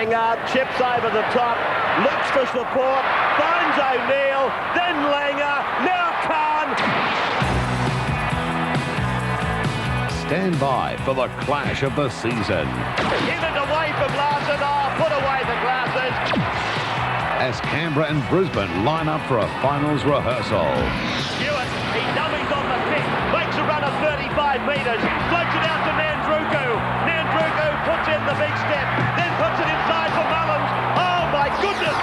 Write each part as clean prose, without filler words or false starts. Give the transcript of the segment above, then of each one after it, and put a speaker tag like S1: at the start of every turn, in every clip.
S1: Langer chips over the top, looks for support, finds O'Neill, then Langer, now Khan.
S2: Stand by for the clash of the season.
S1: In and away from Larson, put away the glasses.
S2: As Canberra and Brisbane line up for a finals rehearsal.
S1: Stewart, he dummies on the kick, makes a run of 35 metres, floats it out to Nandruku. Nandruku puts in the big step, then puts it inside for Mullins. Oh my goodness!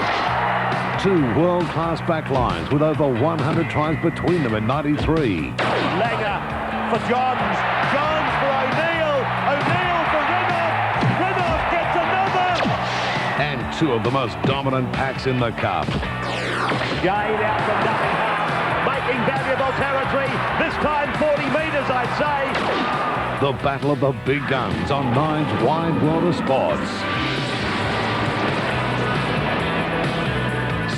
S2: Two world-class backlines with over 100 tries between them in '93.
S1: Langer for Johns, Johns for O'Neill, O'Neill for Renoff, Renoff gets another!
S2: And two of the most dominant packs in the cup.
S1: Jade out from nothing half, making valuable territory, this time 40 metres I'd say.
S2: The battle of the big guns on Nine's wide world of sports.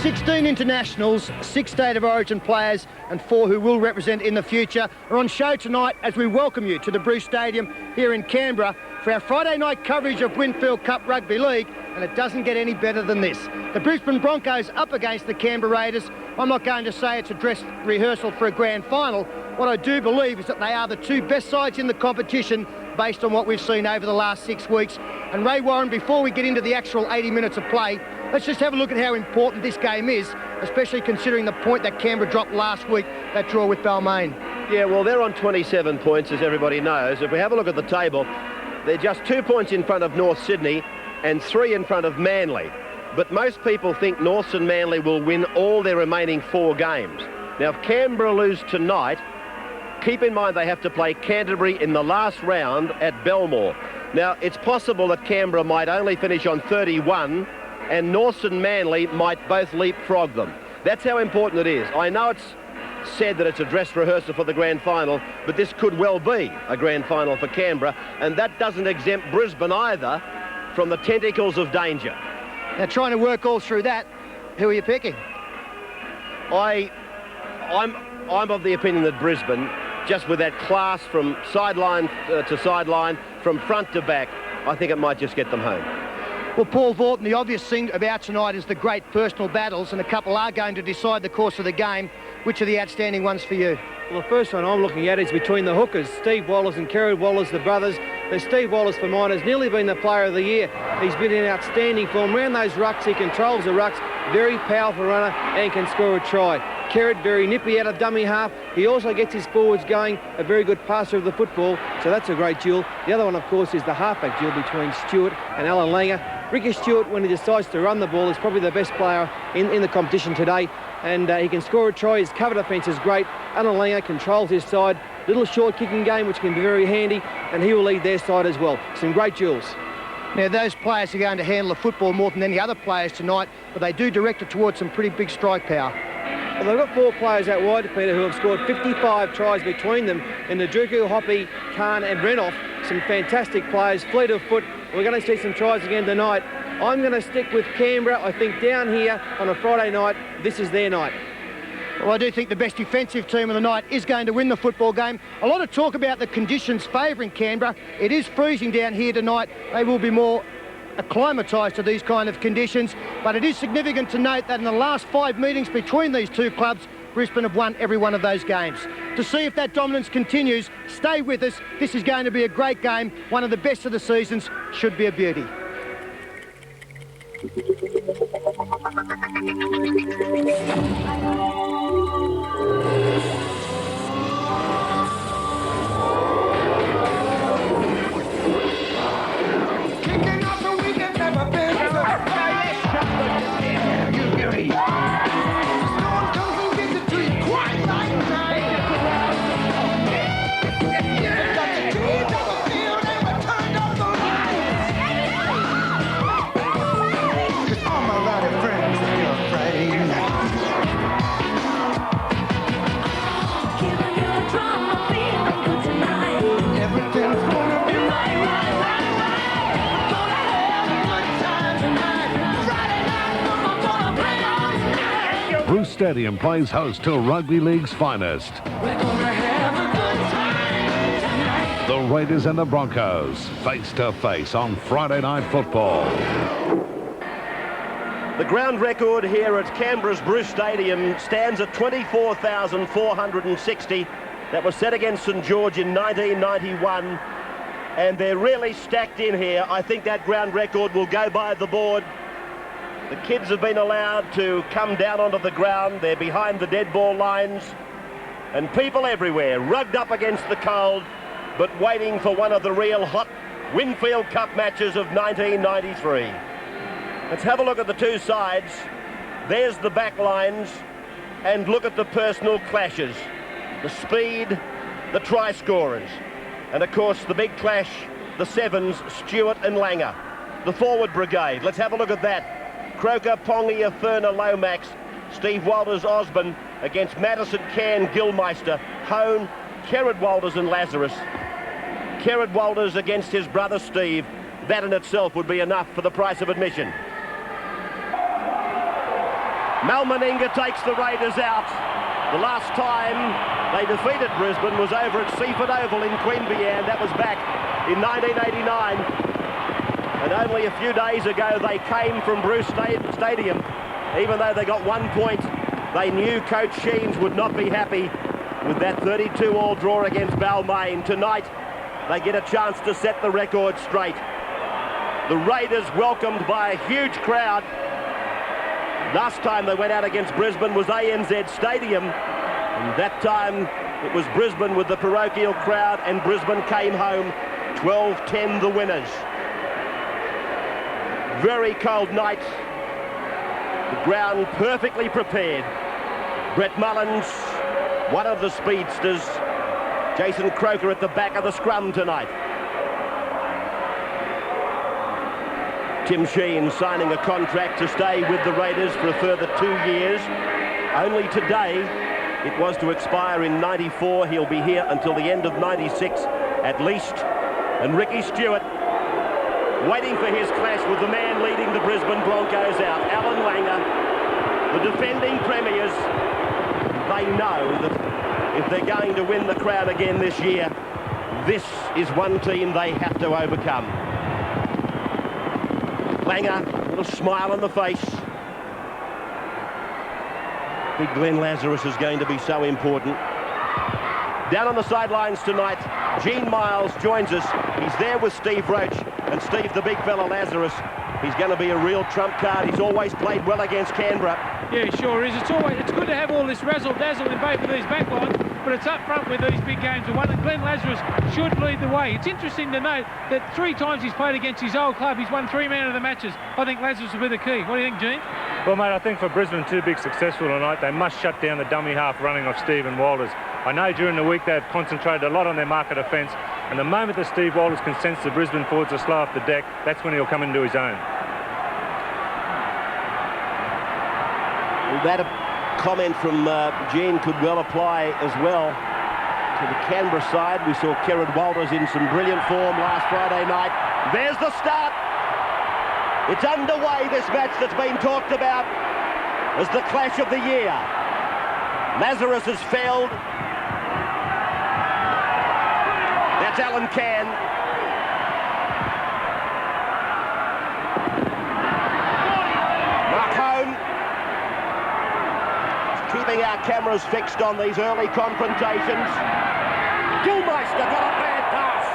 S3: 16 internationals, 6 State of Origin players and 4 who will represent in the future are on show tonight as we welcome you to the Bruce Stadium here in Canberra for our Friday night coverage of Winfield Cup Rugby League, and it doesn't get any better than this. The Brisbane Broncos up against the Canberra Raiders. I'm not going to say it's a dress rehearsal for a grand final. What I do believe is that they are the 2 best sides in the competition based on what we've seen over the last 6 weeks. And Ray Warren, before we get into the actual 80 minutes of play, let's just have a look at how important this game is, especially considering the point that Canberra dropped last week, that draw with Balmain.
S1: Yeah, well, they're on 27 points, as everybody knows. If we have a look at the table, they're just 2 points in front of North Sydney and 3 in front of Manly. But most people think North and Manly will win all their remaining 4 games. Now, if Canberra lose tonight, keep in mind they have to play Canterbury in the last round at Belmore. Now, it's possible that Canberra might only finish on 31 and North and Manly might both leapfrog them. That's how important it is. I know it's said that it's a dress rehearsal for the grand final, but this could well be a grand final for Canberra, and that doesn't exempt Brisbane either from the tentacles of danger.
S3: Now, trying to work all through that, who are you picking?
S1: I'm of the opinion that Brisbane, just with that class from sideline to sideline, from front to back, I think it might just get them home.
S3: Well, Paul Vorton, the obvious thing about tonight is the great personal battles, and a couple are going to decide the course of the game. Which are the outstanding ones for you?
S4: Well, the first one I'm looking at is between the hookers, Steve Wallace and Kerry Wallace, the brothers. Now, Steve Wallace, for mine, has nearly been the player of the year. He's been in outstanding form. Around those rucks, he controls the rucks, very powerful runner and can score a try. Kerrod, very nippy out of dummy half. He also gets his forwards going, a very good passer of the football, so that's a great duel. The other one, of course, is the halfback duel between Stewart and Alan Langer. Ricky Stewart, when he decides to run the ball, is probably the best player in the competition today, and he can score a try. His cover defence is great. Alan Langer controls his side. Little short kicking game, which can be very handy, and he will lead their side as well. Some great duels.
S3: Now, those players are going to handle the football more than any other players tonight, but they do direct it towards some pretty big strike power.
S4: Well, they've got 4 players out wide, Peter, who have scored 55 tries between them in the Druku, Hoppy, Khan and Renoff. Some fantastic players, fleet of foot. We're going to see some tries again tonight. I'm going to stick with Canberra. I think down here on a Friday night, this is their night.
S3: Well, I do think the best defensive team of the night is going to win the football game. A lot of talk about the conditions favouring Canberra. It is freezing down here tonight. They will be more acclimatised to these kind of conditions, but it is significant to note that in the last 5 meetings between these 2 clubs, Brisbane have won every one of those games. To see if that dominance continues, stay with us. This is going to be a great game, one of the best of the seasons. Should be a beauty.
S2: Bruce Stadium plays host to Rugby League's finest. The Raiders and the Broncos face to face on Friday Night Football.
S1: The ground record here at Canberra's Bruce Stadium stands at 24,460. That was set against St George in 1991. And they're really stacked in here. I think that ground record will go by the board. The kids have been allowed to come down onto the ground. They're behind the dead ball lines. And people everywhere, rugged up against the cold, but waiting for one of the real hot Winfield Cup matches of 1993. Let's have a look at the two sides. There's the back lines, and look at the personal clashes. The speed, the try scorers. And of course, the big clash, the sevens, Stewart and Langer. The forward brigade, let's have a look at that. Croker, Pongi, Ferner, Lomax, Steve Walters, Osborne against Madison, Cairn, Gilmeister, Hone, Kerrod Walters and Lazarus. Kerrod Walters against his brother Steve. That in itself would be enough for the price of admission. Malmaninga takes the Raiders out. The last time they defeated Brisbane was over at Seaford Oval in Queanbeyan. That was back in 1989. And only a few days ago they came from Bruce Stadium. Even though they got 1 point, they knew Coach Sheens would not be happy with that 32-all draw against Balmain. Tonight, they get a chance to set the record straight. The Raiders welcomed by a huge crowd. Last time they went out against Brisbane was ANZ Stadium. And that time it was Brisbane with the parochial crowd, and Brisbane came home 12-10 the winners. Very cold night. The ground perfectly prepared. Brett Mullins, one of the speedsters. Jason Croker at the back of the scrum tonight. Tim Sheen signing a contract to stay with the Raiders for a further 2 years. Only today it was to expire in 94. He'll be here until the end of 96 at least. And Ricky Stewart waiting for his clash with the man leading the Brisbane Broncos out, Alan Langer. The defending premiers, they know that if they're going to win the crown again this year, this is one team they have to overcome. Langer, a little smile on the face. Big Glenn Lazarus is going to be so important. Down on the sidelines tonight, Gene Miles joins us. He's there with Steve Roach, and Steve, the big fella Lazarus, he's going to be a real trump card. He's always played well against Canberra.
S5: Yeah, he sure is. It's good to have all this razzle-dazzle in both of these backlines, but it's up front with these big games. The one that Glenn Lazarus should lead the way. It's interesting to note that 3 times he's played against his old club, he's won 3 man of the matches. I think Lazarus will be the key. What do you think, Gene?
S6: Well, mate, I think for Brisbane to be successful tonight, they must shut down the dummy half running of Stephen Walters. I know during the week they've concentrated a lot on their market offence, and the moment that Steve Walters can sense the Brisbane forwards are slow off the deck, that's when he'll come into his own.
S1: Well, that comment from Gene could well apply as well to the Canberra side. We saw Kerrod Walters in some brilliant form last Friday night. There's the start. It's underway, this match that's been talked about as the clash of the year. Lazarus has failed. That's Alan Cann. Mark Hone. Keeping our cameras fixed on these early confrontations. Gilmeister got a bad pass.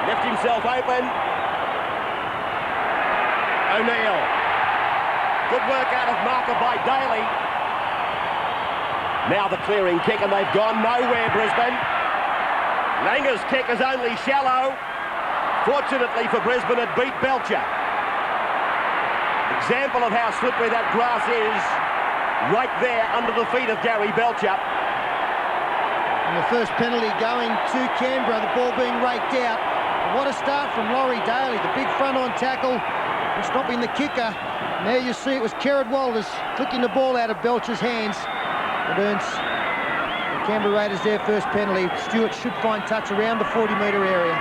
S1: Left himself open. O'Neill. Good work out of marker by Daly. Now the clearing kick, and they've gone nowhere, Brisbane. Langer's kick is only shallow. Fortunately for Brisbane, it beat Belcher. Example of how slippery that grass is, right there under the feet of Gary Belcher.
S3: And the first penalty going to Canberra, the ball being raked out. What a start from Laurie Daly, the big front-on tackle, and stopping the kicker. And there you see it was Kerrod Walters flicking the ball out of Belcher's hands. It earns the Canberra Raiders their first penalty. Stewart should find touch around the 40-metre area.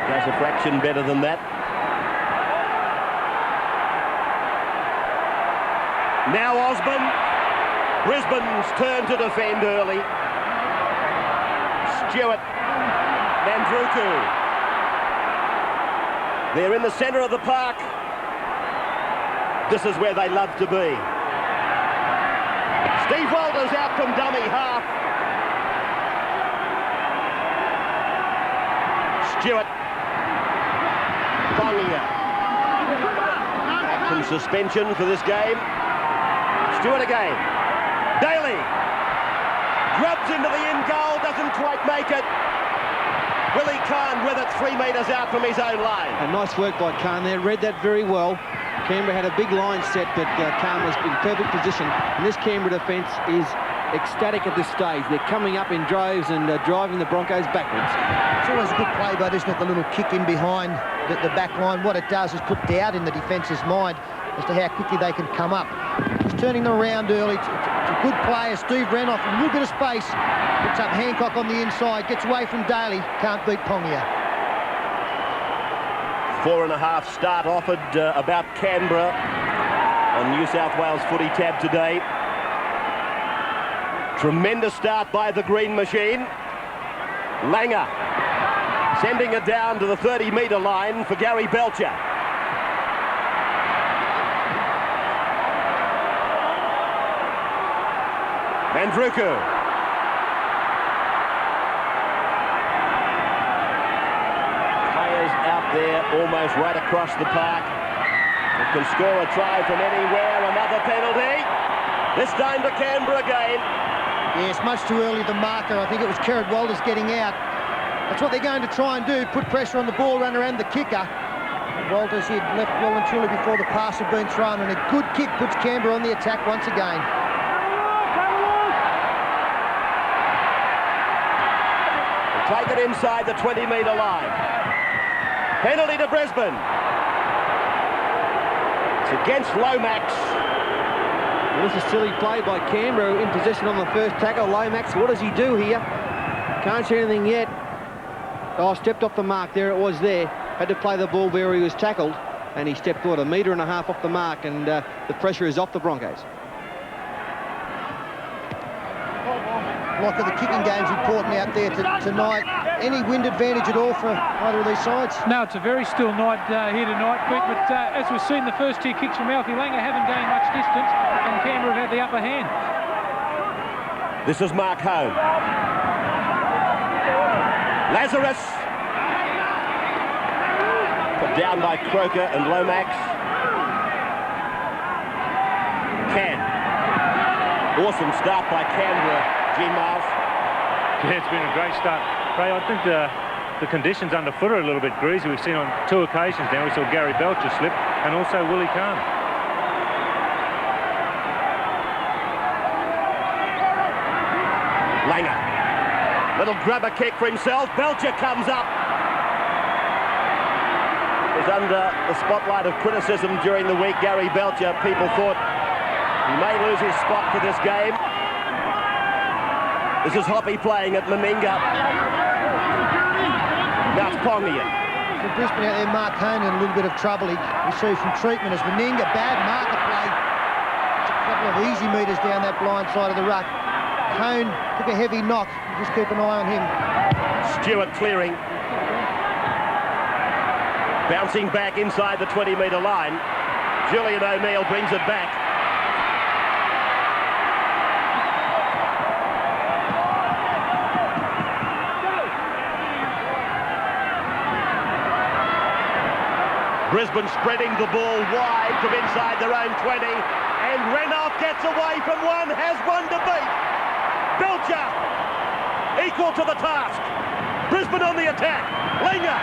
S1: Does a fraction better than that. Now Osborne. Brisbane's turn to defend early. Stewart. Nandruku. They're in the centre of the park. This is where they love to be. Steve Walters out from dummy half. Stewart. Bongia. Back from suspension for this game. Stewart again. Daly. Grubs into the in goal, doesn't quite make it. Willie Kahn with it 3 metres out from his own line.
S4: And nice work by Kahn there, read that very well. Canberra had a big line set, but Kahn was in perfect position. And this Canberra defence is ecstatic at this stage. They're coming up in droves and driving the Broncos backwards.
S3: It's always a good play, but isn't it, the little kick in behind the back line? What it does is put doubt in the defence's mind as to how quickly they can come up. He's turning them around early. It's a good play as Steve Renouf, a little bit of space, picks up Hancock on the inside, gets away from Daly, can't beat Pongia.
S1: 4.5 start offered about Canberra on New South Wales Footy tab today. Tremendous start by the Green Machine. Langer sending it down to the 30-metre line for Gary Belcher. Mandruku. Players out there almost right across the park. It can score a try from anywhere. Another penalty. This time to Canberra again.
S3: Yes, much too early the marker. I think it was Kerrod Walters getting out. That's what they're going to try and do, put pressure on the ball runner and the kicker. Walters had left well and truly before the pass had been thrown, and a good kick puts Canberra on the attack once again.
S1: Take it inside the 20-metre line. Penalty to Brisbane. It's against Lomax.
S4: Well, this is silly play by Canberra in possession on the first tackle. Lomax, what does he do here? Can't see anything yet. Oh, stepped off the mark. There it was there. Had to play the ball where he was tackled, and he stepped forward 1.5 metres off the mark, and the pressure is off the Broncos.
S3: Like the kicking game's important out there tonight. Any wind advantage at all for either of these sides?
S5: No, it's a very still night here tonight, Pete, but as we've seen, the first 2 kicks from Alfie Langer haven't gained much distance, and Canberra have had the upper hand.
S1: This is Mark Hone. Lazarus. Put down by Croker and Lomax. Can. Awesome start by Canberra. Gene Miles.
S6: Yeah, it's been a great start. Ray, I think the conditions underfoot are a little bit greasy. We've seen on 2 occasions now. We saw Gary Belcher slip and also Willie Kahn.
S1: Langer. Little grubber kick for himself. Belcher comes up. Was under the spotlight of criticism during the week, Gary Belcher. People thought he may lose his spot for this game. This is Hoppy playing at Meninga. Now it's Pongia.
S3: For Brisbane out there, Mark Hone in a little bit of trouble. He received some treatment as Meninga. Bad marker play. It's a couple of easy metres down that blind side of the ruck. Hone took a heavy knock. Just keep an eye on him.
S1: Stewart clearing. Bouncing back inside the 20-metre line. Julian O'Neill brings it back. Brisbane spreading the ball wide from inside their own 20, and Renouf gets away from one, has one to beat. Belcher equal to the task. Brisbane on the attack. Langer.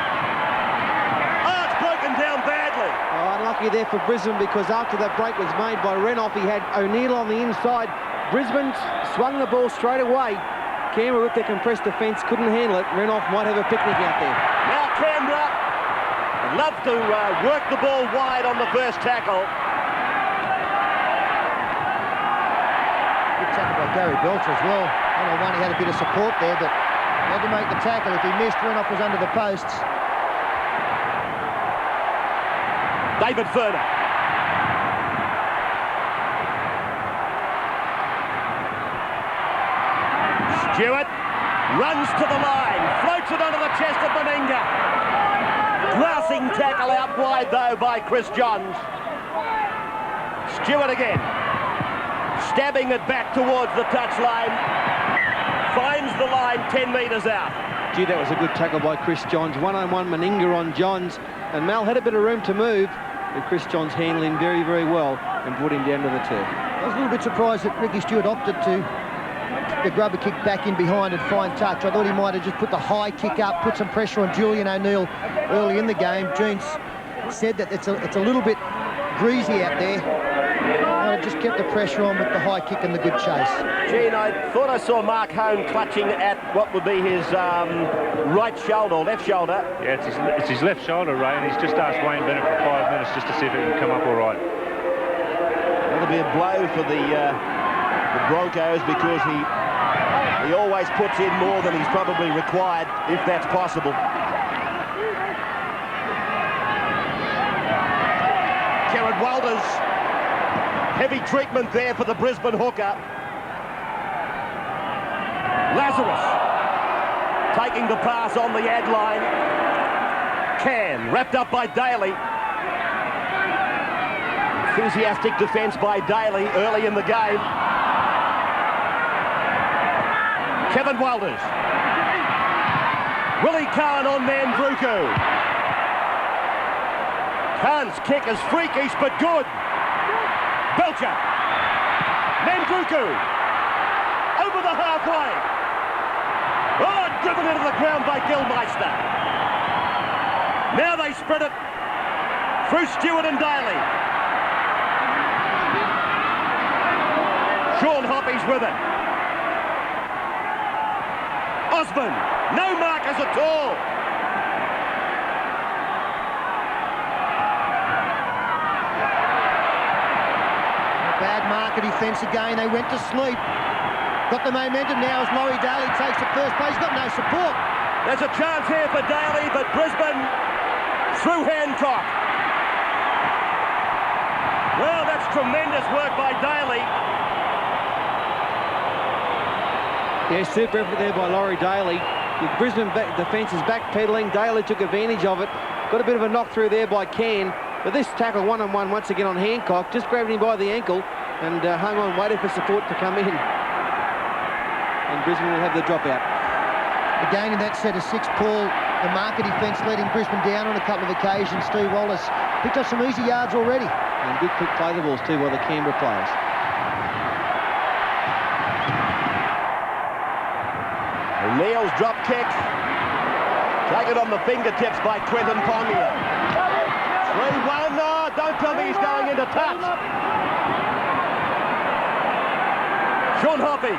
S1: Oh, it's broken down badly.
S4: Oh, unlucky there for Brisbane, because after that break was made by Renouf, he had O'Neill on the inside. Brisbane swung the ball straight away. Canberra with their compressed defence couldn't handle it. Renouf might have a picnic out there.
S1: Now Canberra love to work the ball wide on the first tackle.
S3: Good tackle by Gary Belcher as well. I know he had a bit of support there, but he had to make the tackle. If he missed, Renouf was under the posts.
S1: David Furner. Stewart runs to the line, floats it onto the chest of Meninga. Glass Passing tackle out wide, though, by Chris Johns. Stewart again. Stabbing it back towards the touchline. Finds the line 10 metres out.
S4: Gee, that was a good tackle by Chris Johns. One-on-one Meninga on Johns. And Mal had a bit of room to move. But Chris Johns handling very, very well and brought him down to the turf.
S3: I was a little bit surprised that Ricky Stewart opted to the grubber kick back in behind and fine touch. I thought he might have just put the high kick up, put some pressure on Julian O'Neill early in the game. Jeans said that it's a little bit greasy out there. I just kept the pressure on with the high kick and the good chase.
S1: Gene, I thought I saw Mark Hone clutching at what would be his right shoulder, left shoulder.
S6: Yeah, it's his left shoulder, Ray, and he's just asked Wayne Bennett for 5 minutes just to see if it can come up all right.
S1: That'll be a blow for the Broncos, because he always puts in more than he's probably required, if that's possible. Kerrod Walters. Heavy treatment there for the Brisbane hooker. Lazarus taking the pass on the ad line. Can, wrapped up by Daly. Enthusiastic defence by Daly early in the game. Kevin Walters. Willie Kahn on Mandruku. Kahn's kick is freakish but good. Belcher. Mandruku. Over the halfway. Oh, driven into the ground by Gilmeister. Now they spread it through Stewart and Daly. Sean Hoppy's with it. Osborne. No markers at all.
S3: Bad marker defence again. They went to sleep. Got the momentum now as Laurie Daly takes the first place. He's got no support.
S1: There's a chance here for Daly, but Brisbane through Hancock. Well, that's tremendous work by Daly.
S4: Yeah, super effort there by Laurie Daly. The Brisbane defence is backpedaling. Daly took advantage of it. Got a bit of a knock through there by Can. But this tackle one-on-one once again on Hancock, just grabbed him by the ankle and hung on, waited for support to come in. And Brisbane will have the dropout.
S3: Again in that set of 6, Paul, the marker defence letting Brisbane down on a couple of occasions. Steve Wallace picked up some easy yards already.
S4: And good quick play the balls too by the Canberra players.
S1: O'Neill's drop kick. Taken on the fingertips by Quentin Pongia. 3-1, no, don't tell me he's going into touch. Sean Hoppy.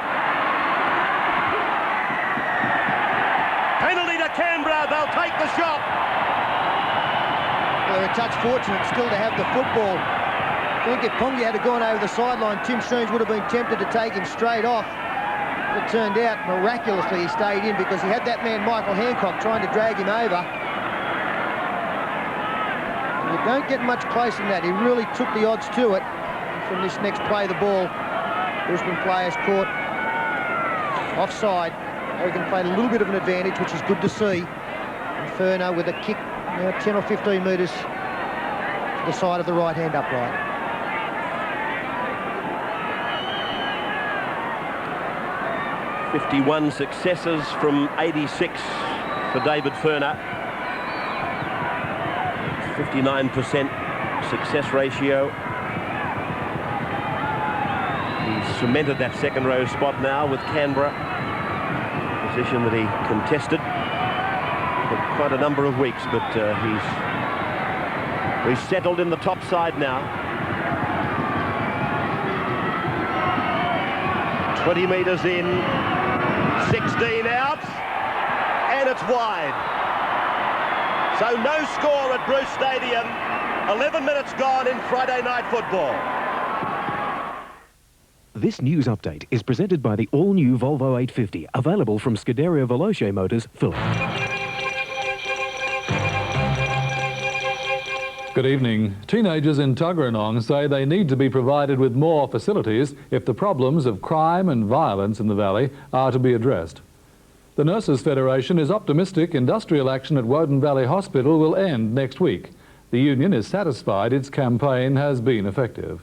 S1: Penalty to Canberra, they'll take the shot.
S3: Well, they're a touch fortunate still to have the football. I think if Pongia had gone over the sideline, Tim Sheens would have been tempted to take him straight off. It turned out, miraculously, he stayed in because he had that man, Michael Hancock, trying to drag him over. You don't get much closer than that. He really took the odds to it. And from this next play, the ball, Brisbane players caught offside. Oregon played a little bit of an advantage, which is good to see. Inferno with a kick, 10 or 15 metres to the side of the right-hand upright.
S1: .51 successes from 86 for David Furner. 59% success ratio. He's cemented that second row spot now with Canberra, position that he contested for quite a number of weeks, but he's settled in the top side now. 20 metres in, 16 out, and it's wide. So no score at Bruce Stadium. 11 minutes gone in Friday night football.
S7: This news update is presented by the all-new Volvo 850, available from Scuderia Veloce Motors, Phillip.
S8: Good evening. Teenagers in Tuggeranong say they need to be provided with more facilities if the problems of crime and violence in the valley are to be addressed. The Nurses Federation is optimistic industrial action at Woden Valley Hospital will end next week. The union is satisfied its campaign has been effective.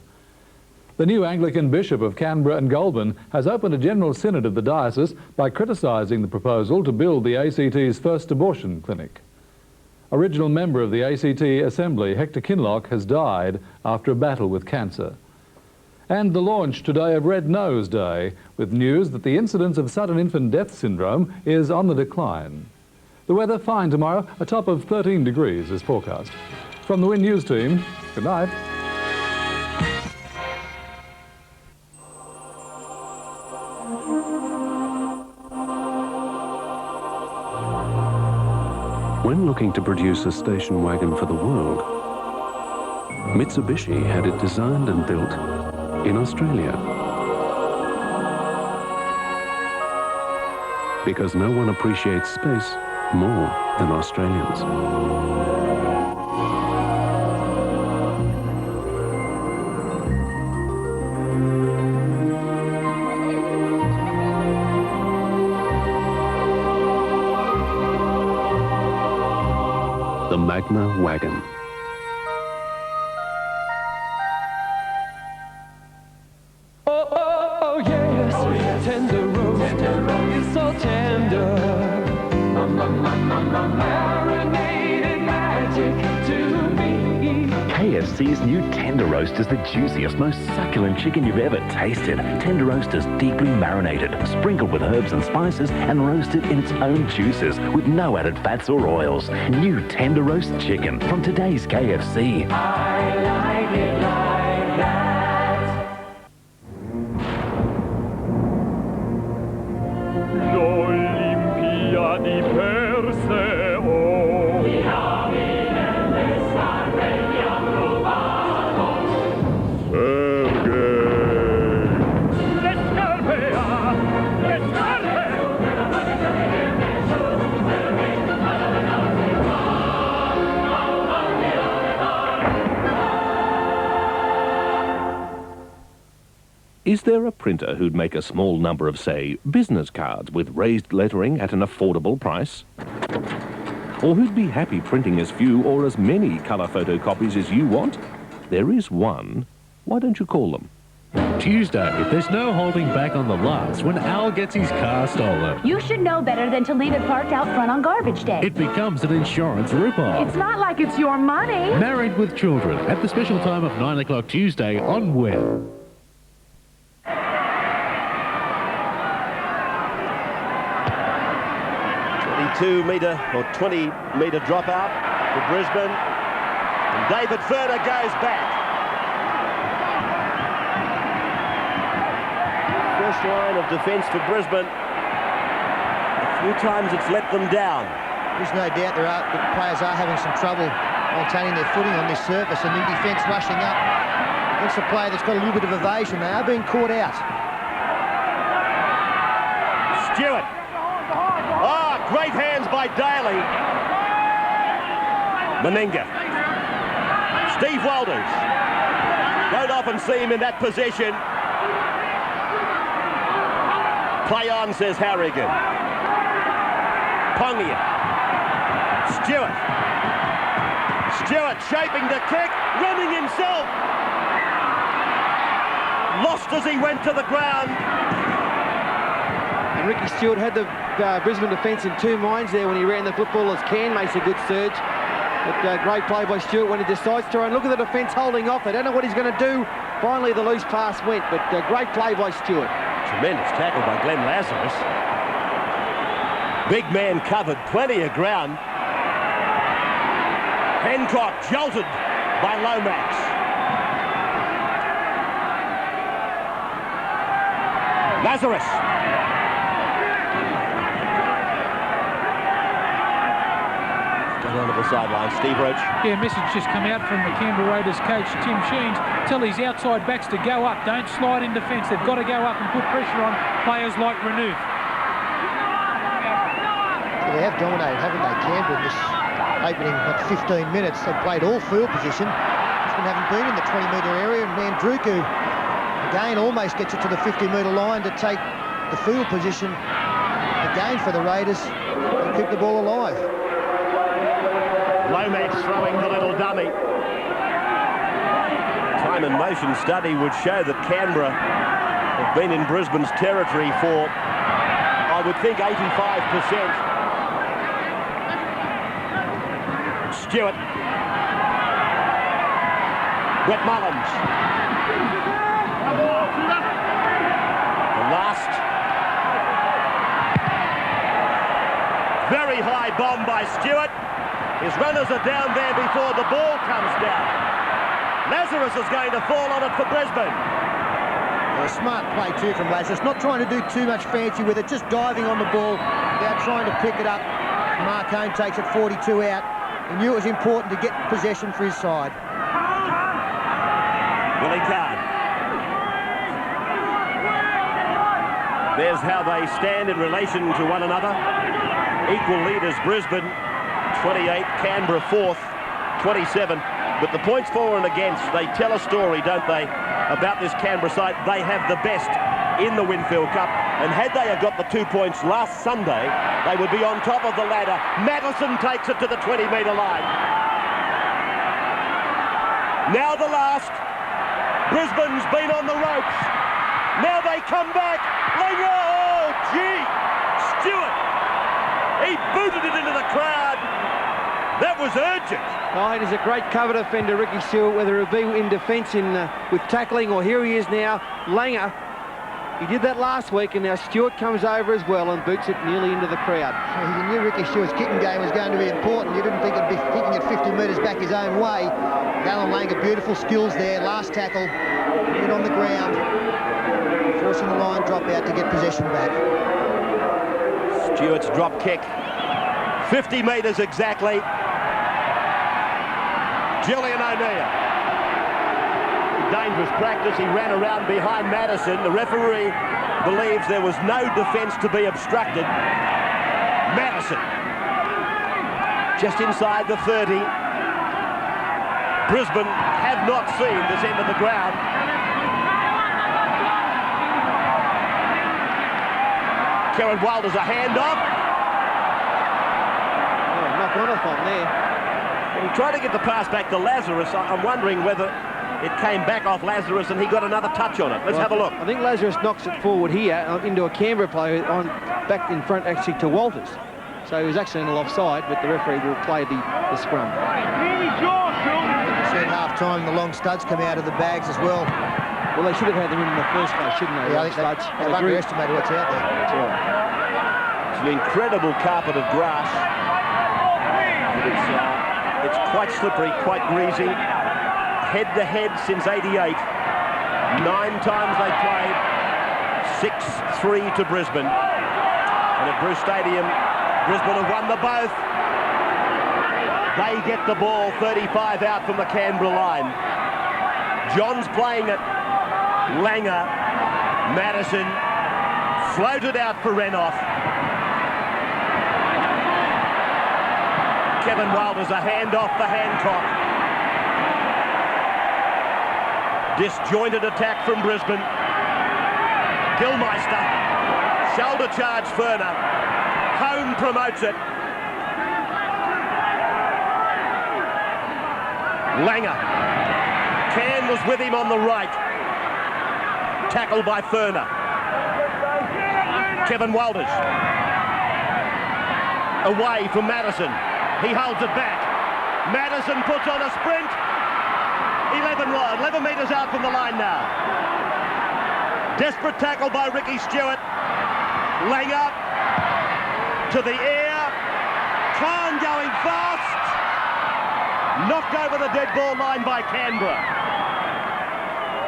S8: The new Anglican Bishop of Canberra and Goulburn has opened a general synod of the diocese by criticising the proposal to build the ACT's first abortion clinic. Original member of the ACT Assembly, Hector Kinloch, has died after a battle with cancer. And the launch today of Red Nose Day, with news that the incidence of sudden infant death syndrome is on the decline. The weather fine tomorrow, a top of 13 degrees is forecast. From the Win News team, good night.
S9: When looking to produce a station wagon for the world, Mitsubishi had it designed and built in Australia. Because no one appreciates space more than Australians. The Magna Wagon.
S10: Oh yes, tender roast, it's so tender. Marinated magic to me.
S11: KFC's new Tender Roast is the juiciest, most succulent chicken you've ever tasted. Tender Roast is deeply marinated, sprinkled with herbs and spices, and roasted in its own juices with no added fats or oils. New Tender Roast chicken from today's KFC.
S10: I like it like that. L'Olimpia di Perseo.
S12: Is there a printer who'd make a small number of, say, business cards with raised lettering at an affordable price? Or who'd be happy printing as few or as many colour photocopies as you want? There is one. Why don't you call them?
S2: Tuesday, there's no holding back on the laughs when Al gets his car stolen.
S13: You should know better than to leave it parked out front on garbage day.
S2: It becomes an insurance rip-off.
S13: It's not like it's your money.
S2: Married with Children at the special time of 9 o'clock Tuesday on Win.
S1: 22-metre or 20-metre dropout for Brisbane. And David Ferner goes back. First line of defence for Brisbane. A few times it's let them down.
S3: There's no doubt the players are having some trouble maintaining their footing on this surface, and the defence rushing up against a player that's got a little bit of evasion. They are being caught out.
S1: Stewart. Ah, great hands by Daly. Meninga. Steve Walters. Don't often see him in that position. Play on, says Harrigan. Pongia. Stewart. Stewart shaping the kick, running himself. Lost as he went to the ground.
S4: And Ricky Stewart had the Brisbane defence in two minds there when he ran the football as Can makes a good surge. But great play by Stewart when he decides to run. Look at the defence holding off. They don't know what he's going to do. Finally, the loose pass went, but great play by Stewart.
S1: Tremendous tackle by Glenn Lazarus. Big man covered, plenty of ground. Hancock jolted by Lomax. Lazarus. Onto the sideline, Steve Roach.
S5: Yeah, message just come out from the Canberra Raiders coach, Tim Sheens. Tell his outside backs to go up. Don't slide in defence. They've got to go up and put pressure on players like Renouf.
S3: They have dominated, haven't they, Canberra, in this opening 15 minutes. They've played all field position. Brisbane haven't been in the 20-metre area, and Mandruku, again, almost gets it to the 50-metre line to take the field position again for the Raiders to keep the ball alive.
S1: Lomax throwing the little dummy. Time and motion study would show that Canberra have been in Brisbane's territory for, I would think, 85%. Stewart. Brett Mullins. The last. Very high bomb by Stewart. His runners are down there before the ball comes down. Lazarus is going to fall on it for Brisbane.
S3: A smart play too from Lazarus, not trying to do too much fancy with it, just diving on the ball without trying to pick it up. Marcone takes it 42 out. He knew it was important to get possession for his side.
S1: Willie Card. There's how they stand in relation to one another. Equal leaders Brisbane, 28, Canberra 4th, 27. But the points for and against, they tell a story, don't they, about this Canberra side. They have the best in the Winfield Cup. And had they have got the 2 points last Sunday, they would be on top of the ladder. Madison takes it to the 20-metre line. Now the last. Brisbane's been on the ropes. Now they come back. Langer, oh, gee. Stewart. He booted it into the crowd. That was urgent.
S4: Oh, and he's a great cover defender, Ricky Stewart, whether it be in defence with tackling, or here he is now, Langer. He did that last week, and now Stewart comes over as well and boots it nearly into the crowd.
S3: You knew Ricky Stewart's kicking game was going to be important. You didn't think he'd be kicking it 50 metres back his own way. Alan Langer, beautiful skills there. Last tackle, hit on the ground, forcing the line drop out to get possession back.
S1: Stewart's drop kick, 50 metres exactly. Julian O'Neill. Dangerous practice. He ran around behind Madison. The referee believes there was no defence to be obstructed. Madison just inside the 30. Brisbane have not seen this end of the ground. Kieran Wilder's a handoff.
S4: Oh, knock on off on there.
S1: He tried to get the pass back to Lazarus. I'm wondering whether it came back off Lazarus and he got another touch on it. Let's have a look.
S4: I think Lazarus knocks it forward here into a Canberra player on back in front actually to Walters. So he was accidental offside, but the referee will play the scrum.
S3: At half-time, the long studs come out of the bags as well.
S4: Well, they should have had them in the first place, shouldn't they?
S3: Yeah, I think they've underestimated what's out there.
S4: That's right.
S1: It's an incredible carpet of grass. It's quite slippery, quite greasy. Head-to-head since '88. 9 times they played. 6-3 to Brisbane. And at Bruce Stadium, Brisbane have won the both. They get the ball 35 out from the Canberra line. John's playing it. Langer, Madison, floated out for Renouf. Kevin Wilder's a handoff for Hancock. Disjointed attack from Brisbane. Gilmeister, shoulder charge Furner. Home promotes it. Langer. Can was with him on the right. Tackled by Furner. Kevin Walters. Away from Madison. He holds it back. Madison puts on a sprint. 11 metres out from the line now. Desperate tackle by Ricky Stewart. Langer to the air. Khan going fast. Knocked over the dead ball line by Canberra.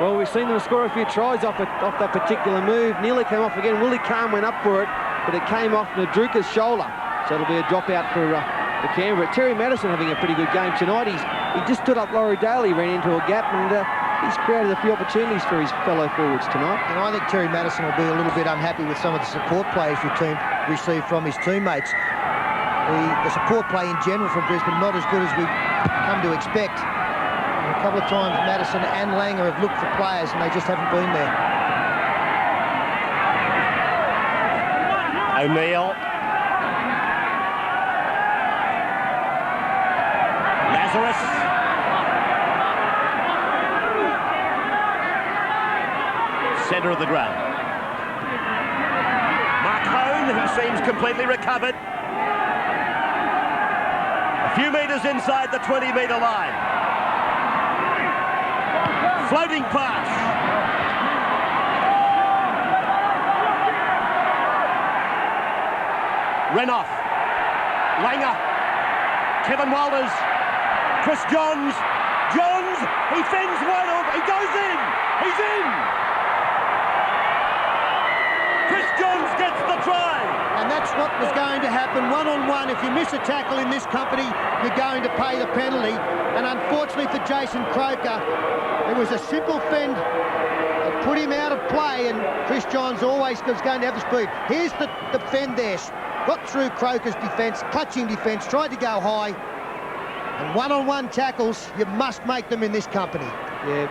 S4: Well, we've seen them score a few tries off that particular move. Nearly came off again. Willie Khan went up for it, but it came off Nadruka's shoulder. So it'll be a dropout for Canberra. Terry Madison having a pretty good game tonight. He just stood up Laurie Daly, ran into a gap, and he's created a few opportunities for his fellow forwards tonight.
S3: And I think Terry Madison will be a little bit unhappy with some of the support plays received from his teammates. The support play in general from Brisbane not as good as we come to expect. And a couple of times Madison and Langer have looked for players and they just haven't been there.
S1: O'Neill. Lazarus. Centre of the ground. Mark Hone, who seems completely recovered. A few metres inside the 20-metre line. Floating pass. Renoff. Langer. Kevin Walters. Chris Johns. Johns. He fends one off. He goes in. He's in. Chris Johns gets the try.
S3: And that's what was going to happen. One-on-one. If you miss a tackle in this company, you're going to pay the penalty. And unfortunately for Jason Croker, it was a simple fend that put him out of play, and Chris Johns always was going to have the speed. Here's the fend there. Got through Croker's defence, clutching defence, tried to go high. And one-on-one tackles, you must make them in this company.
S4: Yeah,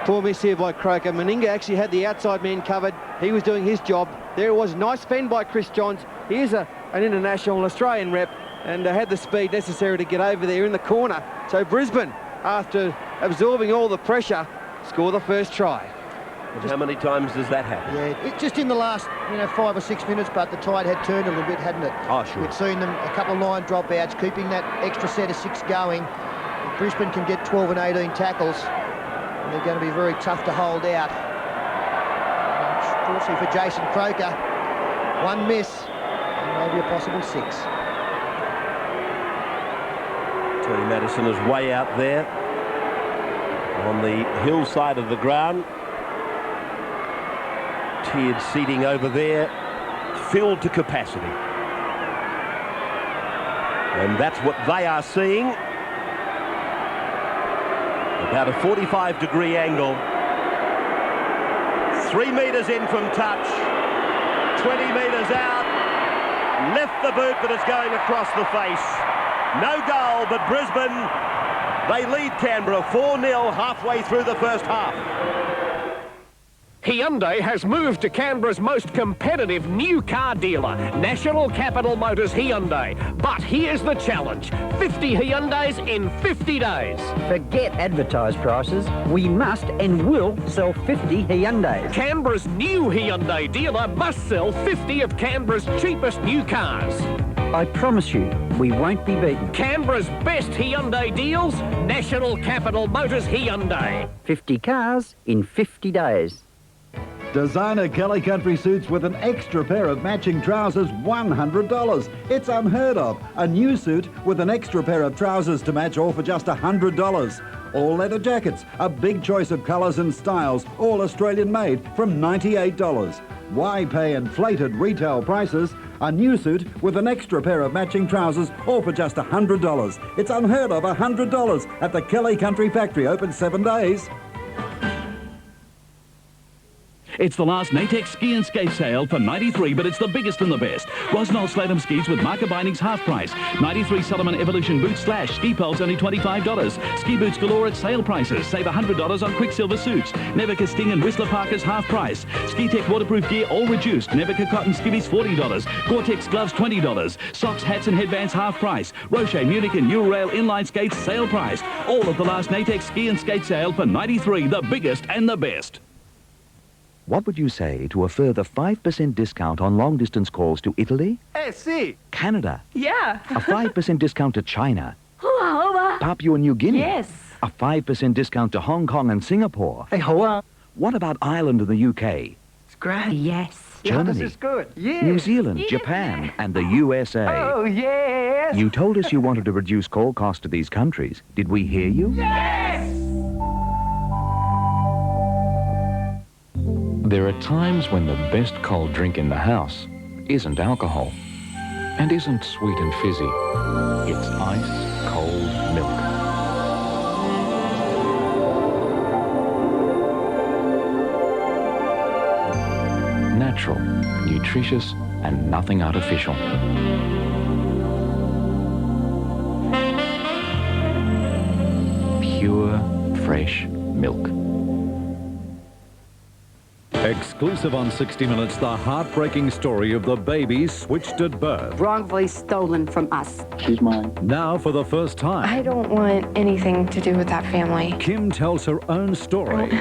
S4: poor miss here by Croker. Meninga actually had the outside man covered. He was doing his job. There it was, nice fend by Chris Johns. He is an international Australian rep and had the speed necessary to get over there in the corner. So Brisbane, after absorbing all the pressure, score the first try.
S1: How many times does that happen?
S3: Yeah, just in the last, 5 or 6 minutes, but the tide had turned a little bit, hadn't it?
S1: Oh, sure.
S3: We'd seen them a couple of line dropouts, keeping that extra set of 6 going. If Brisbane can get 12 and 18 tackles, and they're going to be very tough to hold out. Unfortunately for Jason Croker, 1 miss, and maybe a possible 6.
S1: Tony Madison is way out there on the hillside of the ground. Tiered seating over there, filled to capacity. And that's what they are seeing. About a 45-degree angle. 3 metres in from touch. 20 metres out. Left the boot, but it's going across the face. No goal, but Brisbane, they lead Canberra 4-0 halfway through the first half.
S14: Hyundai has moved to Canberra's most competitive new car dealer, National Capital Motors Hyundai. But here's the challenge, 50 Hyundais in 50 days.
S15: Forget advertised prices. We must and will sell 50 Hyundais.
S14: Canberra's new Hyundai dealer must sell 50 of Canberra's cheapest new cars.
S15: I promise you, we won't be beaten.
S14: Canberra's best Hyundai deals, National Capital Motors Hyundai.
S15: 50 cars in 50 days.
S16: Designer Kelly Country suits with an extra pair of matching trousers, $100. It's unheard of. A new suit with an extra pair of trousers to match, all for just $100. All leather jackets, a big choice of colours and styles, all Australian made, from $98. Why pay inflated retail prices? A new suit with an extra pair of matching trousers, all for just $100. It's unheard of, $100 at the Kelly Country factory, open 7 days.
S17: It's the last Natex ski and skate sale for 93, but it's the biggest and the best. Rosnell Slalom skis with marker bindings half price. 93 Solomon Evolution boots slash ski poles only $25. Ski boots galore at sale prices. Save $100 on Quicksilver suits. Nevica Sting and Whistler Parkers half price. Ski Tech waterproof gear all reduced. Nevica cotton skivvies $40. Gore-Tex gloves $20. Socks, hats and headbands half price. Roche, Munich and Eurail inline skates sale price. All of the last Natex ski and skate sale for 93, the biggest and the best.
S18: What would you say to a further 5% discount on long-distance calls to Italy?
S19: Si.
S18: Canada?
S19: Yeah.
S18: A 5% discount to China?
S19: Hoa, hoa.
S18: Papua New Guinea?
S19: Yes.
S18: A 5% discount to Hong Kong and Singapore?
S19: Hey, hoa.
S18: What about Ireland and the UK?
S19: It's great. Yes.
S18: Germany?
S19: This is good. Yes.
S18: New Zealand, Japan and the USA?
S19: Oh, yes.
S18: You told us you wanted to reduce call costs to these countries. Did we hear you?
S19: Yes!
S20: There are times when the best cold drink in the house isn't alcohol and isn't sweet and fizzy. It's ice cold milk. Natural, nutritious, and nothing artificial. Pure, fresh milk.
S2: Exclusive on 60 Minutes, the heartbreaking story of the baby switched at birth.
S21: Wrongfully stolen from us.
S2: She's mine. Now, for the first time,
S22: I don't want anything to do with that family.
S2: Kim tells her own story.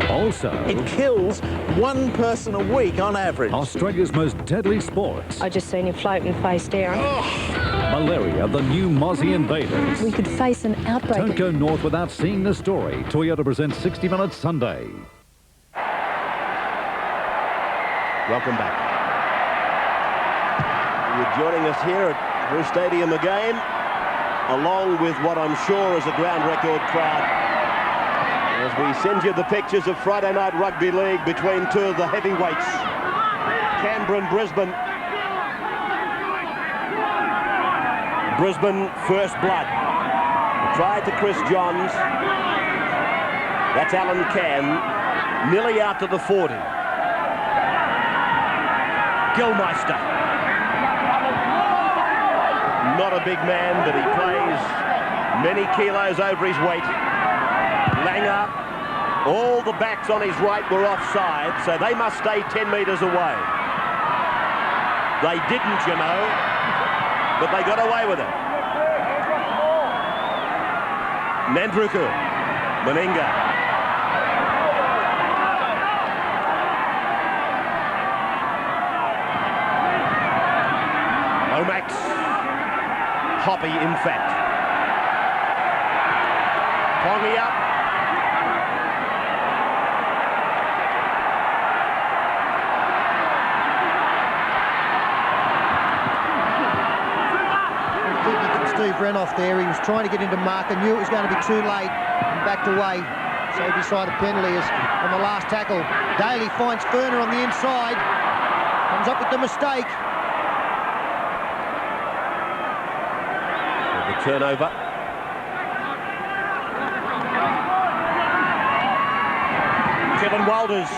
S2: Also,
S23: it kills one person a week on average.
S2: Australia's most deadly sports.
S22: I just seen him floating face down.
S2: Malaria, the new Mozzie invaders.
S22: We could face an outbreak.
S2: Don't go north without seeing the story. Toyota presents 60 Minutes Sunday.
S1: Welcome back. You're joining us here at Bruce Stadium again, along with what I'm sure is a ground record crowd, as we send you the pictures of Friday Night Rugby League between two of the heavyweights, Canberra and Brisbane. Brisbane, first blood. Try to Chris Johns. That's Alan Cann, nearly out to the 40. Gilmeister. Not a big man, but he plays many kilos over his weight. Langer, all the backs on his right were offside, so they must stay 10 metres away. They didn't, you know, but they got away with it. Nandruku, Meninga. Lomax, Hoppy, in fact. Pongy up.
S3: Steve Renoff there. He was trying to get into mark and knew it was going to be too late and backed away. So he decided a penalty is on the last tackle. Daly finds Ferner on the inside. Comes up with the mistake.
S1: The turnover. Kevin Walters.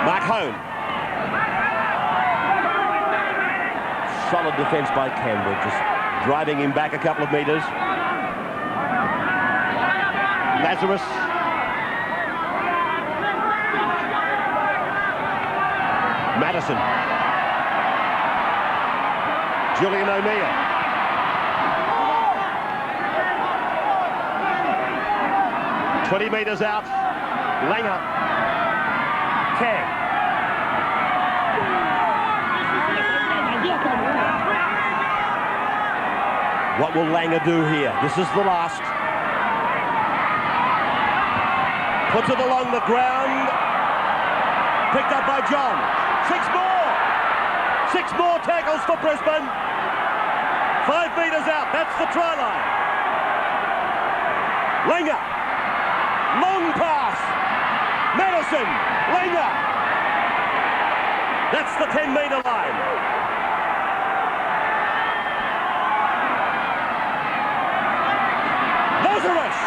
S1: Mark Hone. Solid defence by Canberra, just driving him back a couple of metres. Lazarus. Madison. Julian O'Neill. "20 metres out. Langer. Cam. What will Langer do here? This is the last. Puts it along the ground. Picked up by John. 6 more. 6 more tackles for Brisbane. 5 metres out. That's the try line. Langer. Long pass. Madison. Langer. That's the 10-metre line. Lazarus.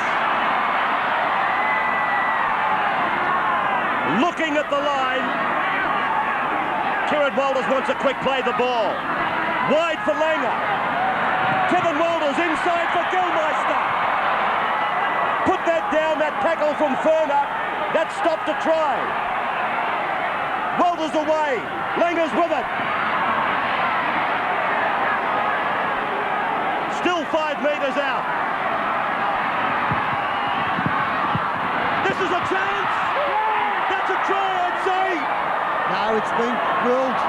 S1: Looking at the line. Kieran Walters wants a quick play the ball. Wide for Langer. Kevin Walters inside for Gilmeister. Put that down, that tackle from Ferner. That stopped a try. Walters away. Langer's with it. Still 5 metres out. This is a chance. That's a try, I'd say.
S3: No, it's been ruled.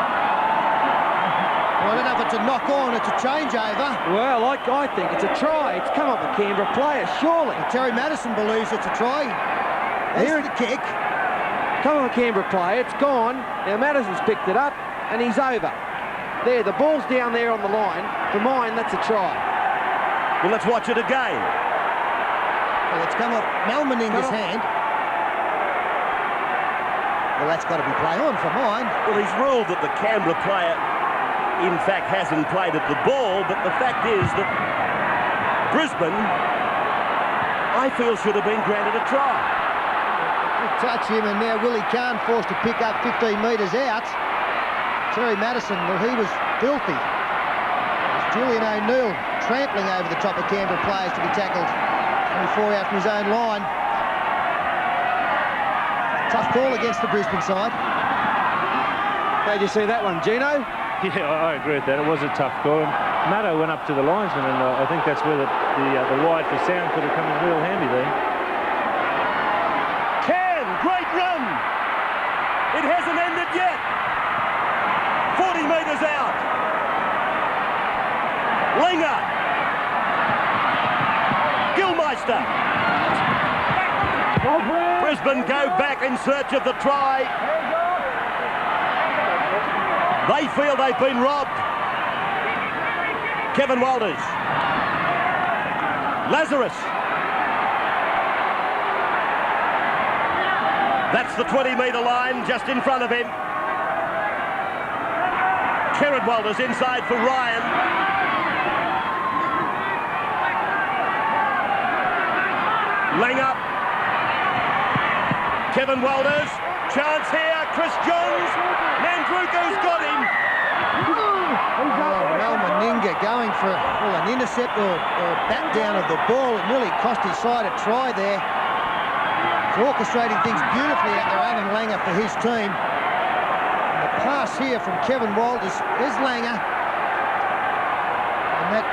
S3: Well, I don't know if it's a knock-on, it's a changeover.
S4: Well, I think it's a try. It's come up a Canberra player, surely.
S3: And Terry Madison believes it's a try. There's the kick.
S4: Come on, Canberra player, it's gone. Now Madison's picked it up, and he's over. There, the ball's down there on the line. For mine, that's a try.
S1: Well, let's watch it again.
S3: Well, it's come off Mal Meninga's hand. Well, that's got to be play on for mine.
S1: Well, he's ruled that the Canberra player, in fact, hasn't played at the ball, but the fact is that Brisbane, I feel, should have been granted a try.
S3: Touch him, and now Willie Kahn forced to pick up 15 metres out. Terry Madison, well, he was filthy. It's Julian O'Neill trampling over the top of Canberra players to be tackled. Only 4 out from his own line. Tough call against the Brisbane side.
S4: How'd you see that one, Gino?
S6: Yeah, I agree with that. It was a tough call. Maddo went up to the linesman, and I think that's where the wide for sound could have come in real handy there.
S1: Great run. It hasn't ended yet. 40 metres out. Linger. Gilmeister. Brisbane go back in search of the try. They feel they've been robbed. Kevin Walters. Lazarus. That's the 20-metre line just in front of him. Kerrod Walters inside for Ryan. Langer. Kevin Walters. Chance here. Chris Johns. Mandruko's got him.
S3: Mal Meninga going for an intercept or back down of the ball. It nearly cost his side a try there. He's orchestrating things beautifully out there, Alan Langer, for his team. And the pass here from Kevin Walters is Langer. And that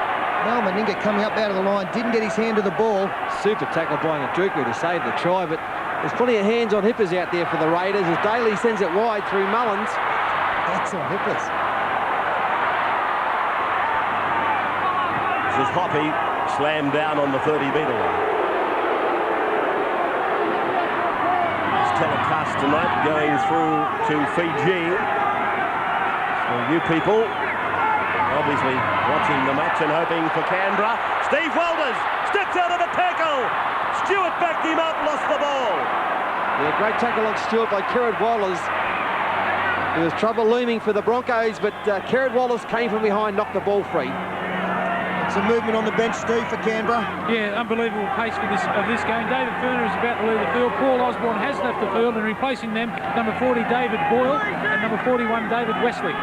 S3: Mal Meninga coming up out of the line, didn't get his hand to the ball.
S4: Super tackle by Nadruko to save the try, but there's plenty of hands on hippers out there for the Raiders as Daly sends it wide through Mullins.
S3: That's on hippers.
S1: This is Hoppy slammed down on the 30-metre line. Telecast tonight going through to Fiji. So you people obviously watching the match and hoping for Canberra. Steve Walters steps out of a tackle. Stewart backed him up, lost the ball.
S4: Yeah, great tackle on Stewart by Kerrod Walters. There was trouble looming for the Broncos, but Kerrod Walters came from behind, knocked the ball free.
S3: Some movement on the bench, Steve, for Canberra.
S5: Yeah, unbelievable pace for this game. David Furner is about to leave the field. Paul Osborne has left the field, and replacing them, number 40, David Boyle, and number 41, David Wesley.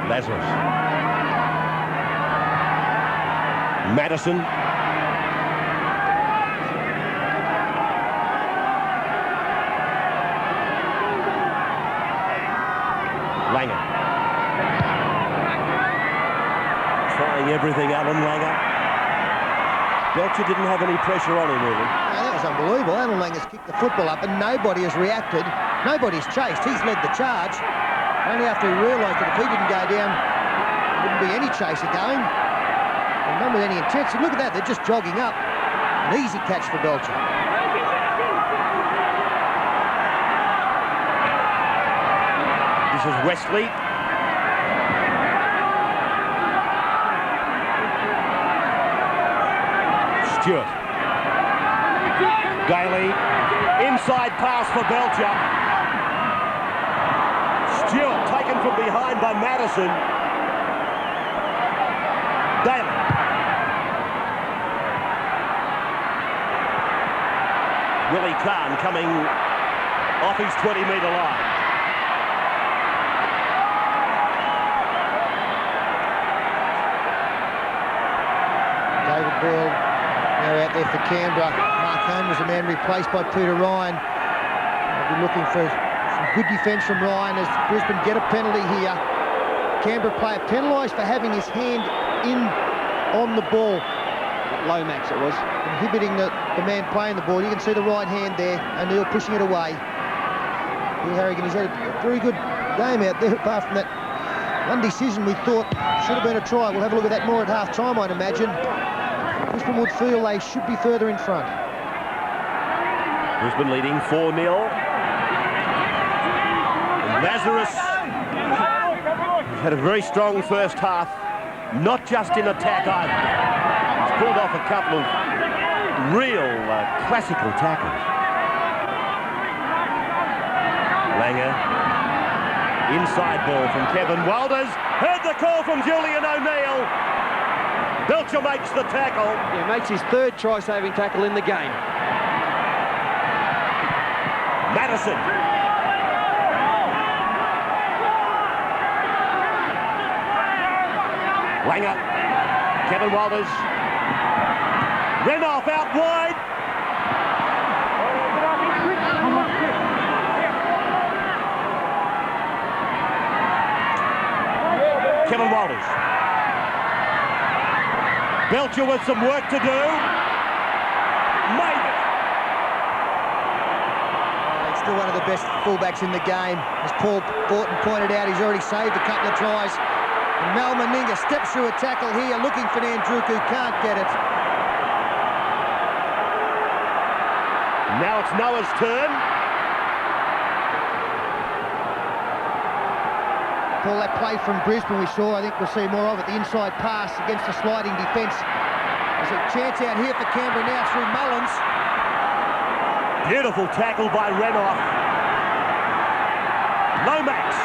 S1: Lazarus. Madison. Langer. Trying everything, Alan Langer. Belcher didn't have any pressure on him, really.
S3: No, that was unbelievable. Alan Langer's kicked the football up and nobody has reacted. Nobody's chased. He's led the charge. Only after he realised that if he didn't go down, there wouldn't be any chaser going. And none with any intensity. Look at that. They're just jogging up. An easy catch for Belcher.
S1: This is Wesley. Stewart. Daly. Inside pass for Belcher. Stewart taken from behind by Madison. Daly. Willie Kahn coming off his 20-metre line.
S3: Boyle now out there for Canberra. Mark Hone was the man replaced by Peter Ryan. They'll be looking for some good defence from Ryan as Brisbane get a penalty here. Canberra player penalised for having his hand in on the ball.
S4: Lomax it was.
S3: Inhibiting the man playing the ball. You can see the right hand there. O'Neill pushing it away. Bill Harrigan, he's had a very good game out there apart from that one decision we thought should have been a try. We'll have a look at that more at half-time, I'd imagine. Brisbane would feel they should be further in front.
S1: Brisbane leading 4-0. Lazarus has had a very strong first half, not just in attack either. He's pulled off a couple of real classical tackles. Langer, inside ball from Kevin Walters. Heard the call from Julian O'Neill. Belcher makes the tackle.
S4: Yeah, makes his third try-saving tackle in the game.
S1: Madison. Langer. Kevin Walters. Renoff out wide. Kevin Walters. Belcher with some work to do. Made it.
S3: He's still one of the best fullbacks in the game. As Paul Borton pointed out, he's already saved a couple of tries. And Mal Meninga steps through a tackle here, looking for Nandruku, can't get it.
S1: Now it's Noah's turn.
S3: Paul, that play from Brisbane we saw, I think we'll see more of it. The inside pass against the sliding defence. There's a chance out here for Canberra now through Mullins.
S1: Beautiful tackle by Renoff. Lomax.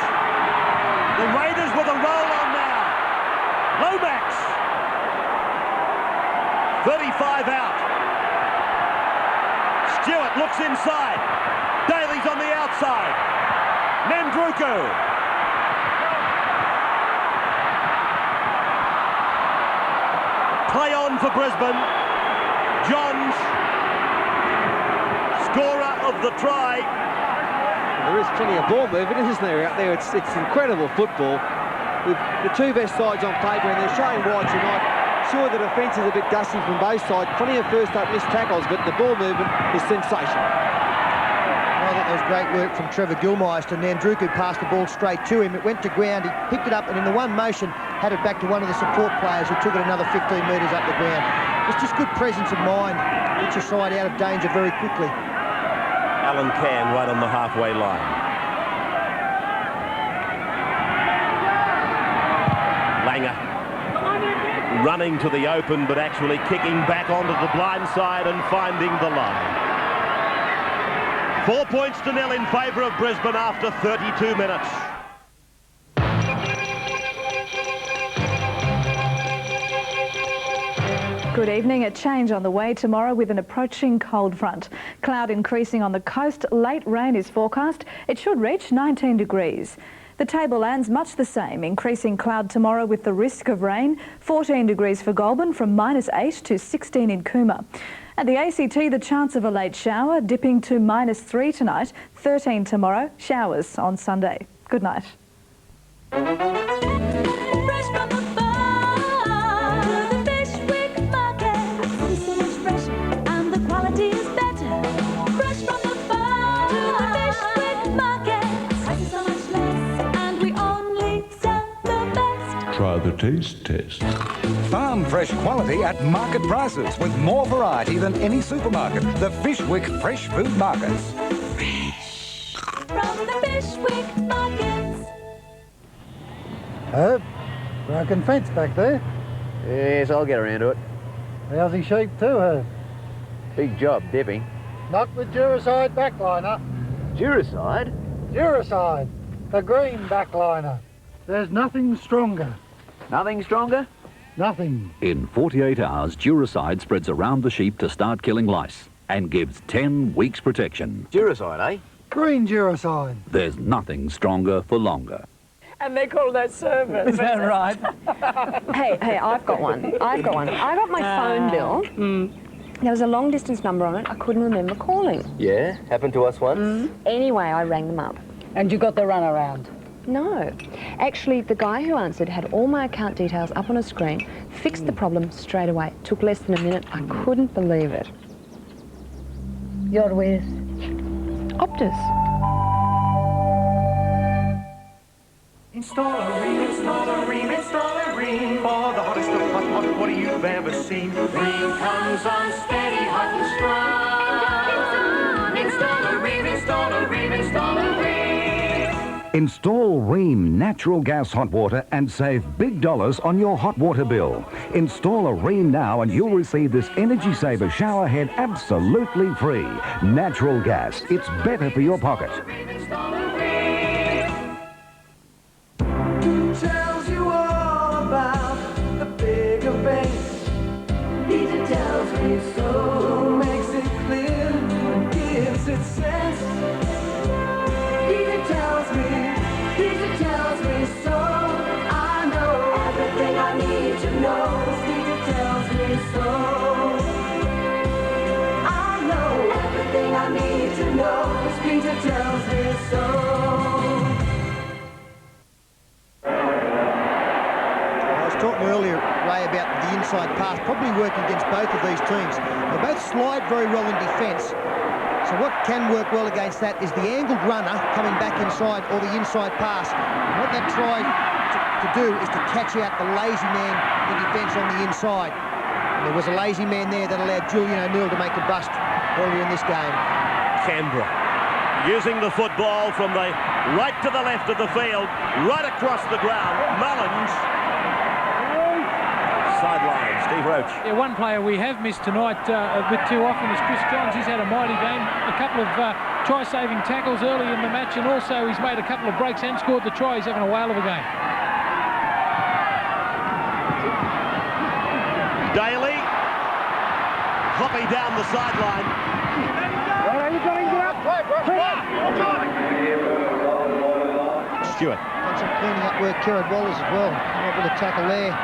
S1: The Raiders with a roll on now. Lomax. 35 out. Stewart looks inside. Daly's on the outside. Nandruku. Play on for Brisbane. Johns, scorer of the try.
S4: There is plenty of ball movement, isn't there, out there? It's incredible football. With the two best sides on paper, and they're showing why tonight. Sure, the defence is a bit dusty from both sides. Plenty of first-up missed tackles, but the ball movement is sensational.
S3: I think there was great work from Trevor Gilmeister. Nandruku passed the ball straight to him. It went to ground, he picked it up, and in the one motion, had it back to one of the support players who took it another 15 metres up the ground. It's just good presence of mind. Gets your side out of danger very quickly.
S1: Alan Can right on the halfway line. Langer. Running to the open, but actually kicking back onto the blind side and finding the line. 4 points to nil in favour of Brisbane after 32 minutes.
S7: Good evening. A change on the way tomorrow with an approaching cold front. Cloud increasing on the coast. Late rain is forecast. It should reach 19 degrees. The table lands much the same. Increasing cloud tomorrow with the risk of rain. 14 degrees for Goulburn from -8 to 16 in Cooma. At the ACT, the chance of a late shower dipping to -3 tonight. 13 tomorrow. Showers on Sunday. Good night.
S2: Try the taste test.
S8: Farm fresh quality at market prices with more variety than any supermarket. The Fishwick Fresh Food Markets.
S10: Fresh from the Fishwick Markets.
S9: Herb, broken fence back there.
S24: Yes, I'll get around to it.
S9: Lousy sheep too, Herb.
S24: Big job, dipping.
S9: Not with Duracide backliner.
S24: Duracide?
S9: Duracide, the green backliner. There's nothing stronger.
S24: Nothing stronger?
S9: Nothing.
S18: In 48 hours, Duracide spreads around the sheep to start killing lice and gives 10 weeks protection.
S24: Duracide, eh?
S9: Green Duracide.
S18: There's nothing stronger for longer.
S25: And they call that service. Is that right?
S26: Hey, I've got one. I got my phone bill. There was a long distance number on it. I couldn't remember calling.
S24: Yeah, happened to us once.
S26: Anyway, I rang them up.
S25: And you got the runaround?
S26: No. Actually, the guy who answered had all my account details up on a screen, fixed the problem straight away. Took less than a minute. I couldn't believe it.
S25: You're with?
S26: Optus.
S10: Install a Ream, install a Ream, install a Ream. For the hottest of hot water you've ever seen. Ream comes on steady, hot and strong. Install a Ream, install a Ream, install a Ream.
S8: Install Ream natural gas hot water and save big dollars on your hot water bill. Install a Ream now and you'll receive this energy saver shower head absolutely free. Natural gas, it's better for your pocket.
S10: Tells you all about the big events. Peter tells me so, makes it clear, gives it sense. Peter tells me so, I know everything I need to tells me so.
S3: I was talking earlier, Ray, about the inside pass probably working against both of these teams. They both slide very well in defence. So what can work well against that is the angled runner coming back inside or the inside pass. And what that tries to do is to catch out the lazy man in defence on the inside. And there was a lazy man there that allowed Julian O'Neill to make a bust earlier in this game.
S1: Canberra using the football from the right to the left of the field, right across the ground. Mullins. Sideline, Steve Roach.
S5: Yeah, one player we have missed tonight a bit too often is Chris Johns. He's had a mighty game, a couple of try-saving tackles early in the match, and also he's made a couple of breaks and scored the try. He's having a whale of a game.
S1: Daly, hopping down the sideline. Stewart.
S3: Done some cleaning up work, Kieran Wallace as well. Not with a tackle there.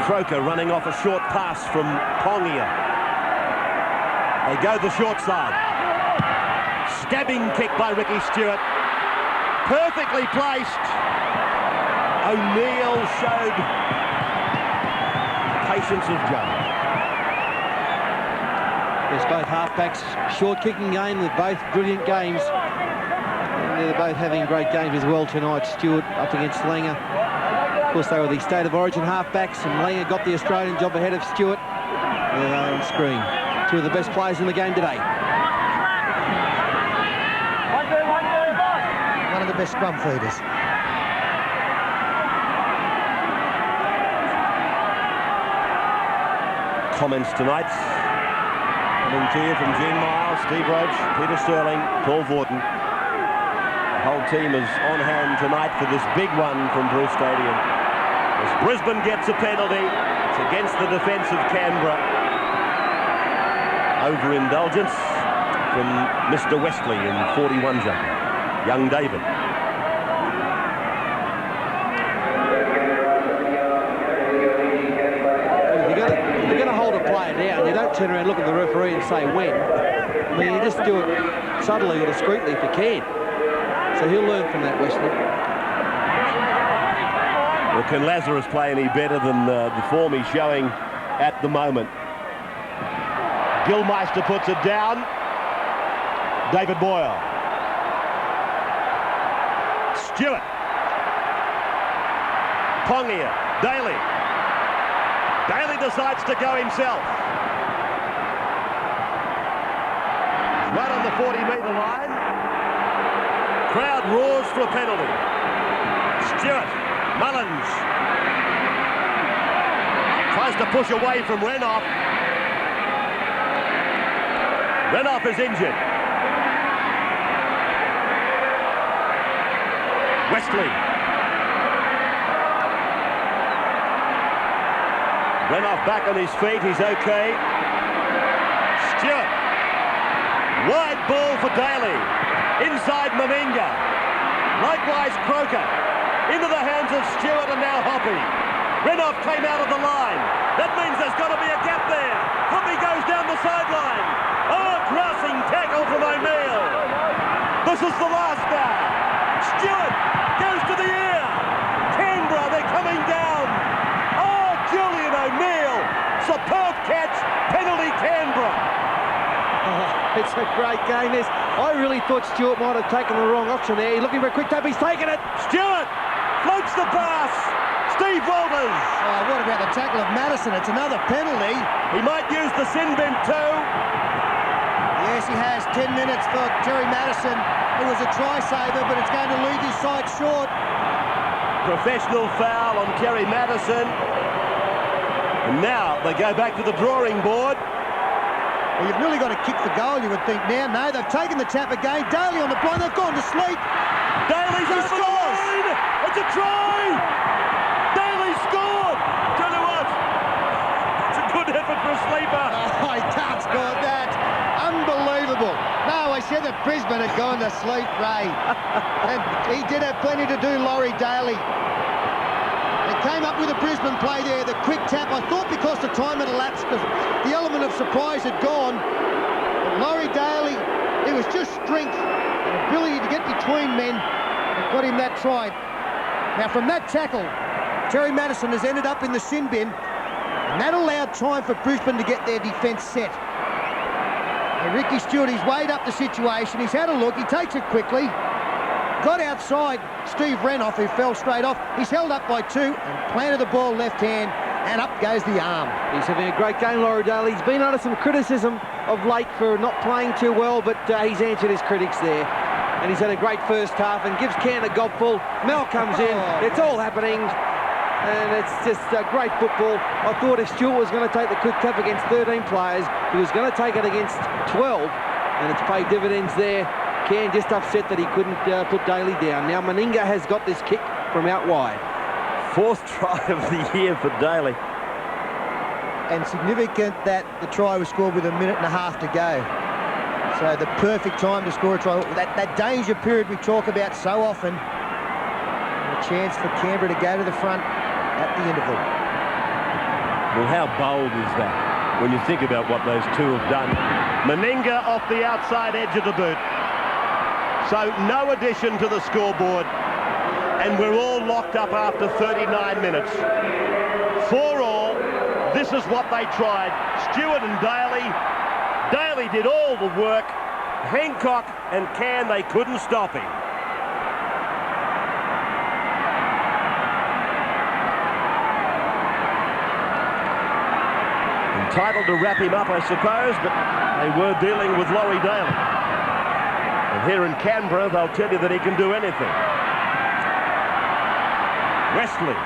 S1: Croker running off a short pass from Pongia. They go the short side. Stabbing kick by Ricky Stewart. Perfectly placed. O'Neill showed patience of Jones.
S4: There's both halfbacks, short kicking game with both brilliant games. And they're both having great games as well tonight. Stewart up against Langer. Of course, they were the State of Origin halfbacks, and Langer got the Australian job ahead of Stewart. There they are on screen. Two of the best players in the game today.
S3: One of the best scrum feeders.
S1: Comments tonight coming to you from Gene Miles, Steve Roach, Peter Sterling, Paul Vaughton. The whole team is on hand tonight for this big one from Bruce Stadium. As Brisbane gets a penalty, it's against the defence of Canberra. Overindulgence from Mr. Wesley in 41 jumper, young David.
S4: If you're going to hold a player down, you don't turn around and look at the referee and say when. I mean, you just do it subtly or discreetly if you can. So he'll learn from that, Wesley.
S1: Well, can Lazarus play any better than the form he's showing at the moment? Gilmeister puts it down. David Boyle. Stewart. Pongia. Daly. Daly decides to go himself. Right on the 40-metre line. Crowd roars for a penalty. Stewart. Mullins tries to push away from Renouf. Renouf is injured. Wesley. Renouf back on his feet, he's okay. Stewart. Wide ball for Daly. Inside Maminga. Likewise Croker. Into the hands of Stewart and now Hoppy. Renouf came out of the line. That means there's got to be a gap there. Hoppy goes down the sideline. Oh, crossing tackle from O'Neill. This is the last now. Stewart goes to the ear. Canberra, they're coming down. Oh, Julian O'Neill. Superb catch. Penalty Canberra.
S4: Oh, it's a great game, this. I really thought Stewart might have taken the wrong option there. He's looking for a quick tap. He's taken it.
S1: Stewart floats the pass. Steve Walters.
S3: Oh, what about the tackle of Madison? It's another penalty.
S1: He might use the sin bin too.
S3: Yes, he has. 10 minutes for Terry Madison. It was a try-saver, but it's going to leave his side short.
S1: Professional foul on Terry Madison. And now they go back to the drawing board.
S3: Well, you've really got to kick the goal, you would think now. No, they've taken the tap again. Daly on the blind. They've gone to sleep.
S1: Daly's over the line. It's a try. Daly scored. Tell you what, it's a good effort for a sleeper.
S3: Oh, he can't score that. Unbelievable. No, I said that Brisbane had gone to sleep, Ray. And he did have plenty to do, Laurie Daly. They came up with a Brisbane play there, the quick tap. I thought because the time had elapsed, the element of surprise had gone. But Laurie Daly, he was strength and ability to get between men that got him that try. Now from that tackle, Terry Madison has ended up in the sin bin, and that allowed time for Brisbane to get their defence set. And Ricky Stewart, he's weighed up the situation, he's had a look, he takes it quickly, got outside Steve Renoff, who fell straight off. He's held up by 2 and planted the ball left hand, and up goes the arm.
S4: He's having a great game, Laurie Daly. He's been under some criticism of late for not playing too well, but he's answered his critics there. And he's had a great first half and gives Can a gobful. Mel comes in, it's all happening, and it's just great football. I thought if Stewart was going to take the quick tap against 13 players, he was going to take it against 12, and it's paid dividends there. Can just upset that he couldn't put Daly down. Now Meninga has got this kick from out wide.
S1: 4th try of the year for Daly.
S3: And significant that the try was scored with 1.5 minutes to go. So the perfect time to score a try. That danger period we talk about so often. And a chance for Canberra to go to the front at the interval.
S1: Well, how bold is that when you think about what those two have done? Meninga off the outside edge of the boot. So no addition to the scoreboard. And we're all locked up after 39 minutes. 4 all. This is what they tried. Stewart and Daly. Daly did all the work. Hancock and Can, they couldn't stop him. Entitled to wrap him up, I suppose, but they were dealing with Laurie Daly. And here in Canberra, they'll tell you that he can do anything. Wesley.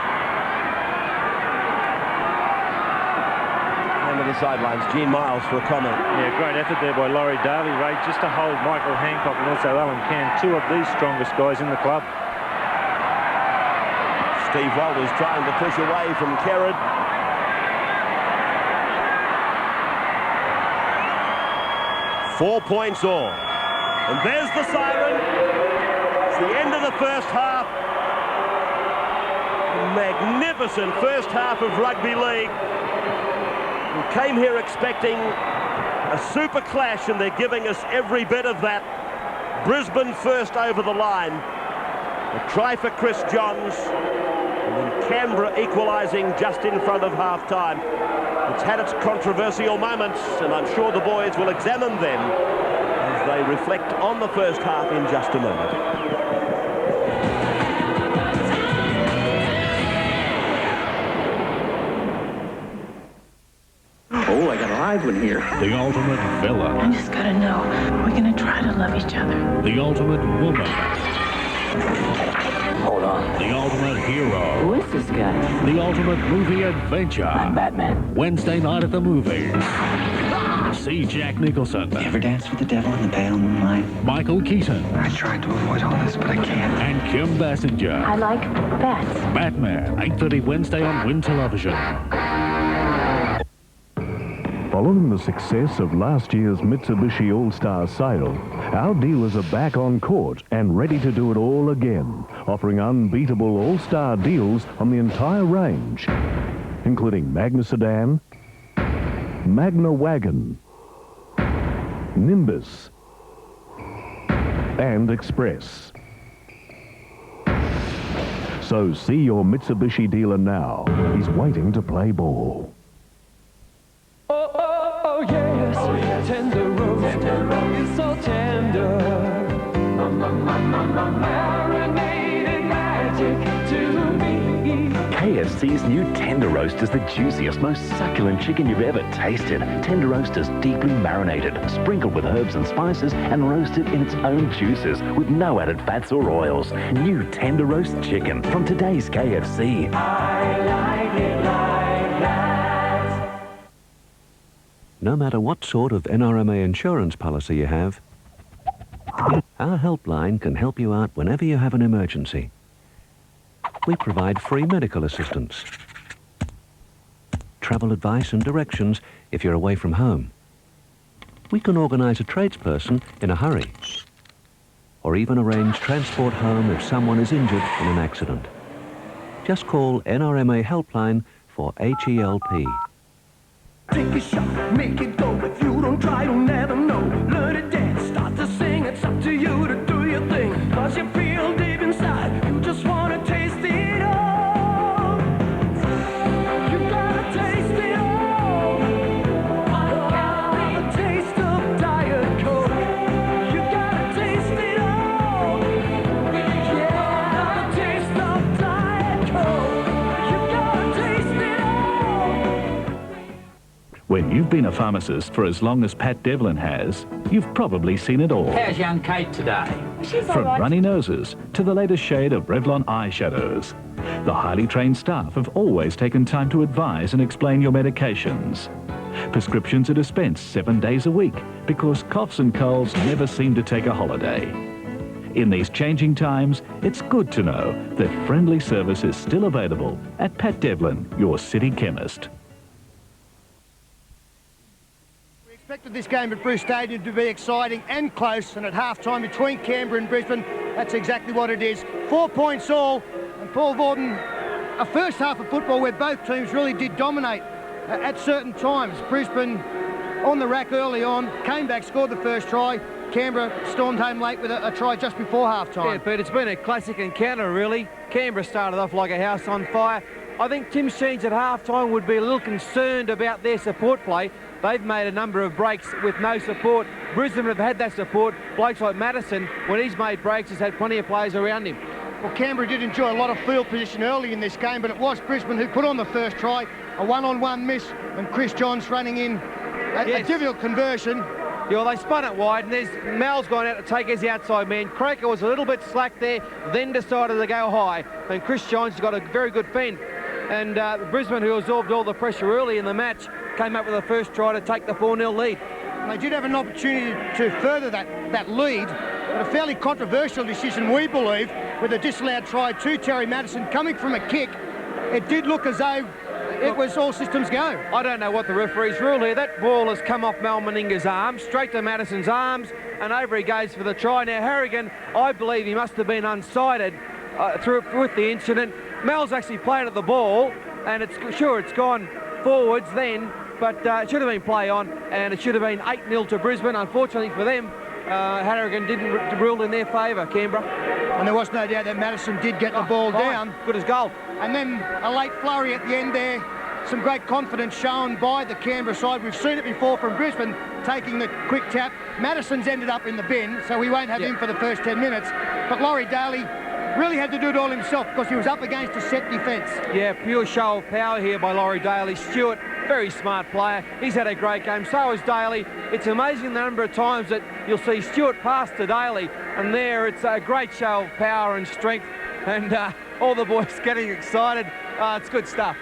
S1: And to the sidelines, Gene Miles for a comment.
S6: Yeah, great effort there by Laurie Daly, Ray, just to hold Michael Hancock and also Owen Can, 2 of the strongest guys in the club.
S1: Steve Walters trying to push away from Kerrod. Four points all. And there's the siren. It's the end of the first half. Magnificent first half of rugby league. We came here expecting a super clash, and they're giving us every bit of that. Brisbane first over the line. A try for Chris Johns. And then Canberra equalising just in front of half-time. It's had its controversial moments, and I'm sure the boys will examine them as they reflect on the first half in just a moment.
S11: Oh, I got a live one here.
S2: The ultimate villain.
S19: I just gotta know, we're gonna try to love each other.
S2: The ultimate woman.
S11: Hold on.
S2: The ultimate hero.
S19: Who is this guy?
S2: The ultimate movie adventure.
S19: I'm Batman.
S2: Wednesday night at the movies. See Jack Nicholson.
S11: You ever dance with the devil in the pale moonlight?
S2: Michael Keaton.
S11: I tried to avoid all this, but I can't.
S2: And Kim Basinger.
S19: I like bats.
S2: Batman, 8:30 Wednesday on Win Television. Following the success of last year's Mitsubishi All-Star sale, our dealers are back on court and ready to do it all again, offering unbeatable All-Star deals on the entire range, including Magna Sedan, Magna Wagon, Nimbus, and Express. So see your Mitsubishi dealer now. He's waiting to play ball.
S10: Oh yes, tender roast, it's so tender. Marinated magic to me.
S12: KFC's new Tender Roast is the juiciest, most succulent chicken you've ever tasted. Tender Roast is deeply marinated, sprinkled with herbs and spices, and roasted in its own juices with no added fats or oils. New Tender Roast chicken from today's KFC.
S10: I like it like that.
S13: No matter what sort of NRMA insurance policy you have, our helpline can help you out whenever you have an emergency. We provide free medical assistance, travel advice and directions if you're away from home. We can organise a tradesperson in a hurry, or even arrange transport home if someone is injured in an accident. Just call NRMA Helpline for HELP.
S10: Take a shot, make it go. If you don't try, you'll never know. Learn to dance, start to sing. It's
S14: you've been a pharmacist for as long as Pat Devlin has, you've probably seen it all.
S15: How's young Kate today?
S19: She's
S14: From
S19: all right.
S14: runny noses to the latest shade of Revlon eyeshadows, the highly trained staff have always taken time to advise and explain your medications. Prescriptions are dispensed 7 days a week because coughs and colds never seem to take a holiday. In these changing times, it's good to know that friendly service is still available at Pat Devlin, your city chemist.
S3: We expected this game at Bruce Stadium to be exciting and close, and at half-time between Canberra and Brisbane, that's exactly what it is. 4 points all, and Paul Vaughton, a first half of football where both teams really did dominate at certain times. Brisbane on the rack early on, came back, scored the first try. Canberra stormed home late with a try just before half-time.
S4: Yeah, but it's been a classic encounter, really. Canberra started off like a house on fire. I think Tim Sheens at half-time would be a little concerned about their support play. They've made a number of breaks with no support. Brisbane have had that support. Blokes like Madison, when he's made breaks, has had plenty of players around him.
S3: Well, Canberra did enjoy a lot of field position early in this game, but it was Brisbane who put on the first try, a one-on-one miss, and Chris Johns running in a difficult conversion.
S4: Yeah, well, they spun it wide, and there's Mal's gone out to take his outside man. Croker was a little bit slack there, then decided to go high, and Chris Johns got a very good fend. And Brisbane, who absorbed all the pressure early in the match, came up with the first try to take the 4-0 lead.
S3: They did have an opportunity to further that lead, but a fairly controversial decision, we believe, with a disallowed try to Terry Madison coming from a kick. It did look as though it was all systems go.
S4: I don't know what the referee's rule here. That ball has come off Mal Meninga's arms, straight to Madison's arms, and over he goes for the try. Now, Harrigan, I believe he must have been unsighted with the incident. Mal's actually played at the ball, and it's gone forwards then, but it should have been play on, and it should have been 8-0 to Brisbane. Unfortunately for them, Harrigan didn't rule in their favour, Canberra.
S3: And there was no doubt that Madison did get the ball down.
S4: Good as gold.
S3: And then a late flurry at the end there. Some great confidence shown by the Canberra side. We've seen it before from Brisbane, taking the quick tap. Madison's ended up in the bin, so we won't have him for the first 10 minutes. But Laurie Daly really had to do it all himself because he was up against a set defence.
S4: Yeah, pure show of power here by Laurie Daly. Stewart, very smart player. He's had a great game. So has Daly. It's amazing the number of times that you'll see Stewart pass to Daly, and there it's a great show of power and strength, and all the boys getting excited. It's good stuff.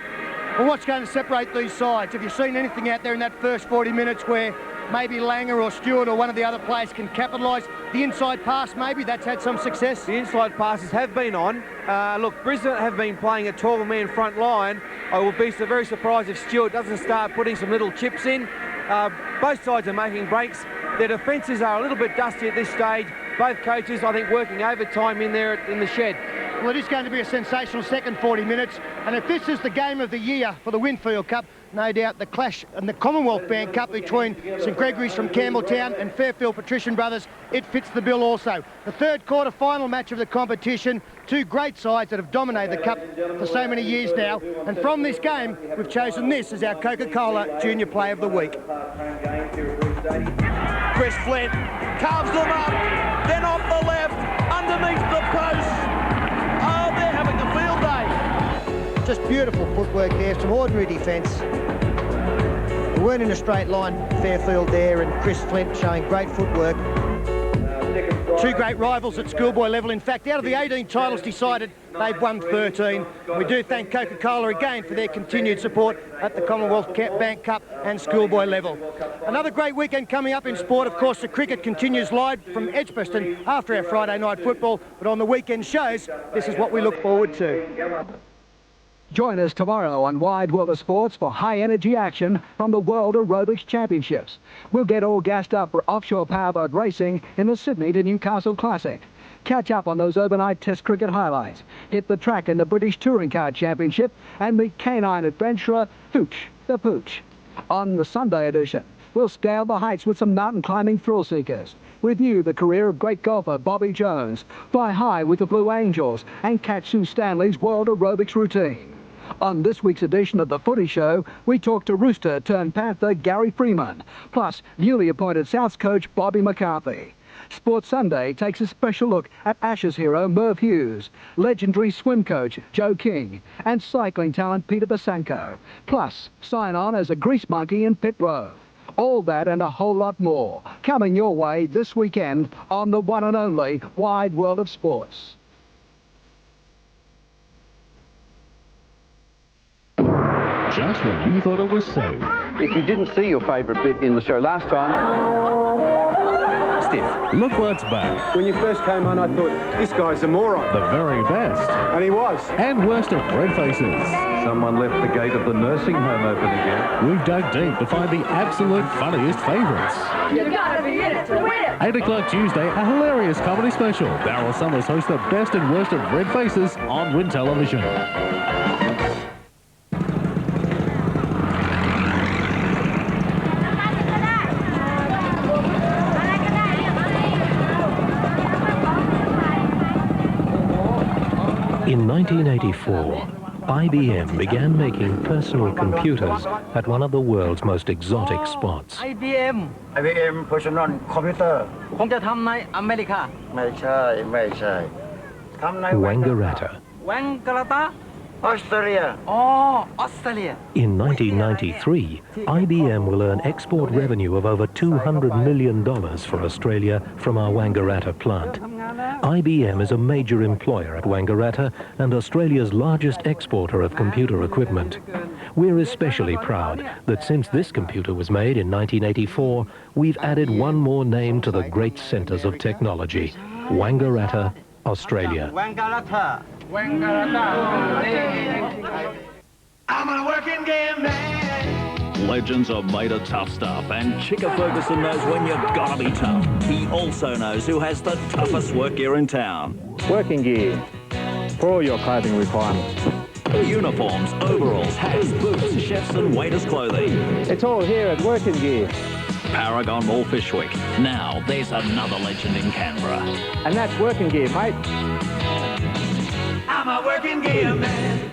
S3: Well, what's going to separate these sides? Have you seen anything out there in that first 40 minutes where maybe Langer or Stewart or one of the other players can capitalise? The inside pass, maybe, that's had some success?
S4: The inside passes have been on. Look, Brisbane have been playing a 12-man front line. I will be very surprised if Stewart doesn't start putting some little chips in. Both sides are making breaks. Their defences are a little bit dusty at this stage. Both coaches, I think, working overtime in there in the shed.
S3: Well, it is going to be a sensational second 40 minutes, and if this is the game of the year for the Winfield Cup, no doubt the clash in the Commonwealth Bank Cup between St Gregory's from Campbelltown and Fairfield Patrician Brothers, it fits the bill also. The third quarter final match of the competition, two great sides that have dominated the Cup for so many years now, and from this game, we've chosen this as our Coca-Cola Junior Player of the Week.
S23: Chris Flint carves them up, then off the left, underneath the post. Oh, they're having a field day.
S3: Just beautiful footwork there, some ordinary defence. They weren't in a straight line, Fairfield there, and Chris Flint showing great footwork. Two great rivals at schoolboy level. In fact, out of the 18 titles decided, they've won 13. We do thank Coca-Cola again for their continued support at the Commonwealth Bank Cup and schoolboy level. Another great weekend coming up in sport. Of course, the cricket continues live from Edgbaston after our Friday night football, but on the weekend shows, this is what we look forward to.
S16: Join us tomorrow on Wide World of Sports for high-energy action from the World Aerobics Championships. We'll get all gassed up for offshore powerboat racing in the Sydney to Newcastle Classic. Catch up on those overnight Test cricket highlights. Hit the track in the British Touring Car Championship and meet canine adventurer Hooch the Pooch. On the Sunday edition, we'll scale the heights with some mountain climbing thrill seekers. Review the career of great golfer Bobby Jones, fly high with the Blue Angels, and catch Sue Stanley's World Aerobics routine. On this week's edition of The Footy Show, we talk to Rooster turned Panther Gary Freeman, plus newly appointed Souths coach Bobby McCarthy. Sports Sunday takes a special look at Ashes hero Merv Hughes, legendary swim coach Joe King, and cycling talent Peter Basanko. Plus, sign on as a grease monkey in pit row. All that and a whole lot more coming your way this weekend on the one and only Wide World of Sports.
S2: Just when you thought it was safe.
S24: If you didn't see your favourite bit in the show last time, stiff.
S2: Look what's back.
S7: When you first came on, I thought, this guy's a moron.
S2: The very best.
S7: And he was.
S2: And worst of bread faces.
S24: Someone left the gate of the nursing home open again.
S2: We've dug deep to find the absolute funniest favourites.
S10: You gotta be in it to win it.
S2: 8 o'clock Tuesday, a hilarious comedy special. Daryl Summers hosts the best and worst of bread faces on Win Television.
S15: In 1984, IBM began making personal computers at one of the world's most exotic spots.
S9: IBM Personal Computer คงจะทำในอเมริกาไม่ใช่ทำใน
S15: Wangaratta.
S9: Wangaratta Australia Australia.
S15: In 1993, IBM will earn export revenue of over $200 million for Australia from our Wangaratta plant. IBM is a major employer at Wangaratta and Australia's largest exporter of computer equipment. We're especially proud that since this computer was made in 1984, we've added one more name to the great centres of technology, Wangaratta, Australia.
S9: Wangaratta
S10: I'm a working game man.
S17: Legends are made of tough stuff, and Chicka Ferguson knows when you've got to be tough. He also knows who has the toughest work gear in town.
S6: Working gear for all your clothing requirements.
S17: Uniforms, overalls, hats, boots, chefs and waiters' clothing.
S6: It's all here at Working Gear.
S17: Paragon Mall Fishwick. Now there's another legend in Canberra.
S6: And that's Working Gear, mate.
S10: I'm a working gear man.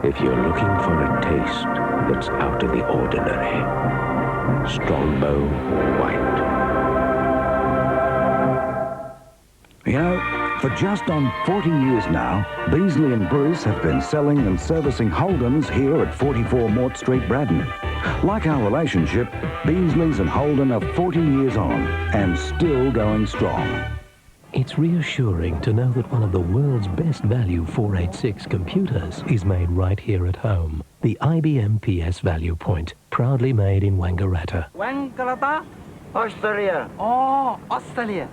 S13: If you're looking for a taste that's out of the ordinary, Strongbow White.
S8: You know, for just on 40 years now, Beasley and Bruce have been selling and servicing Holdens here at 44 Mort Street, Braddon. Like our relationship, Beasley's and Holden are 40 years on and still going strong.
S15: It's reassuring to know that one of the world's best value 486 computers is made right here at home. The IBM PS Value Point, proudly made in Wangaratta.
S9: Wangaratta Australia Australia.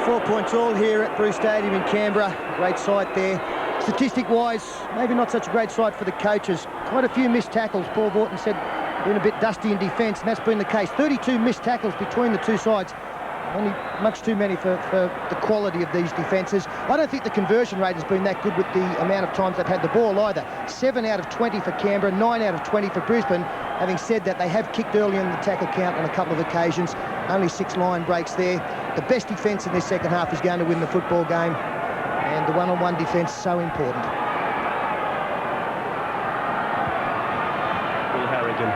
S3: 4 points all here at Bruce Stadium in Canberra. Great sight there. Statistic-wise, maybe not such a great sight for the coaches. Quite a few missed tackles. Paul Borton said been a bit dusty in defence, and that's been the case. 32 missed tackles between the two sides. Only much too many for the quality of these defences. I don't think the conversion rate has been that good with the amount of times they've had the ball either. 7 out of 20 for Canberra, 9 out of 20 for Brisbane. Having said that, they have kicked early in the tackle count on a couple of occasions. Only 6 line breaks there. The best defence in this second half is going to win the football game, and the one-on-one defence so important.
S1: Will Harrigan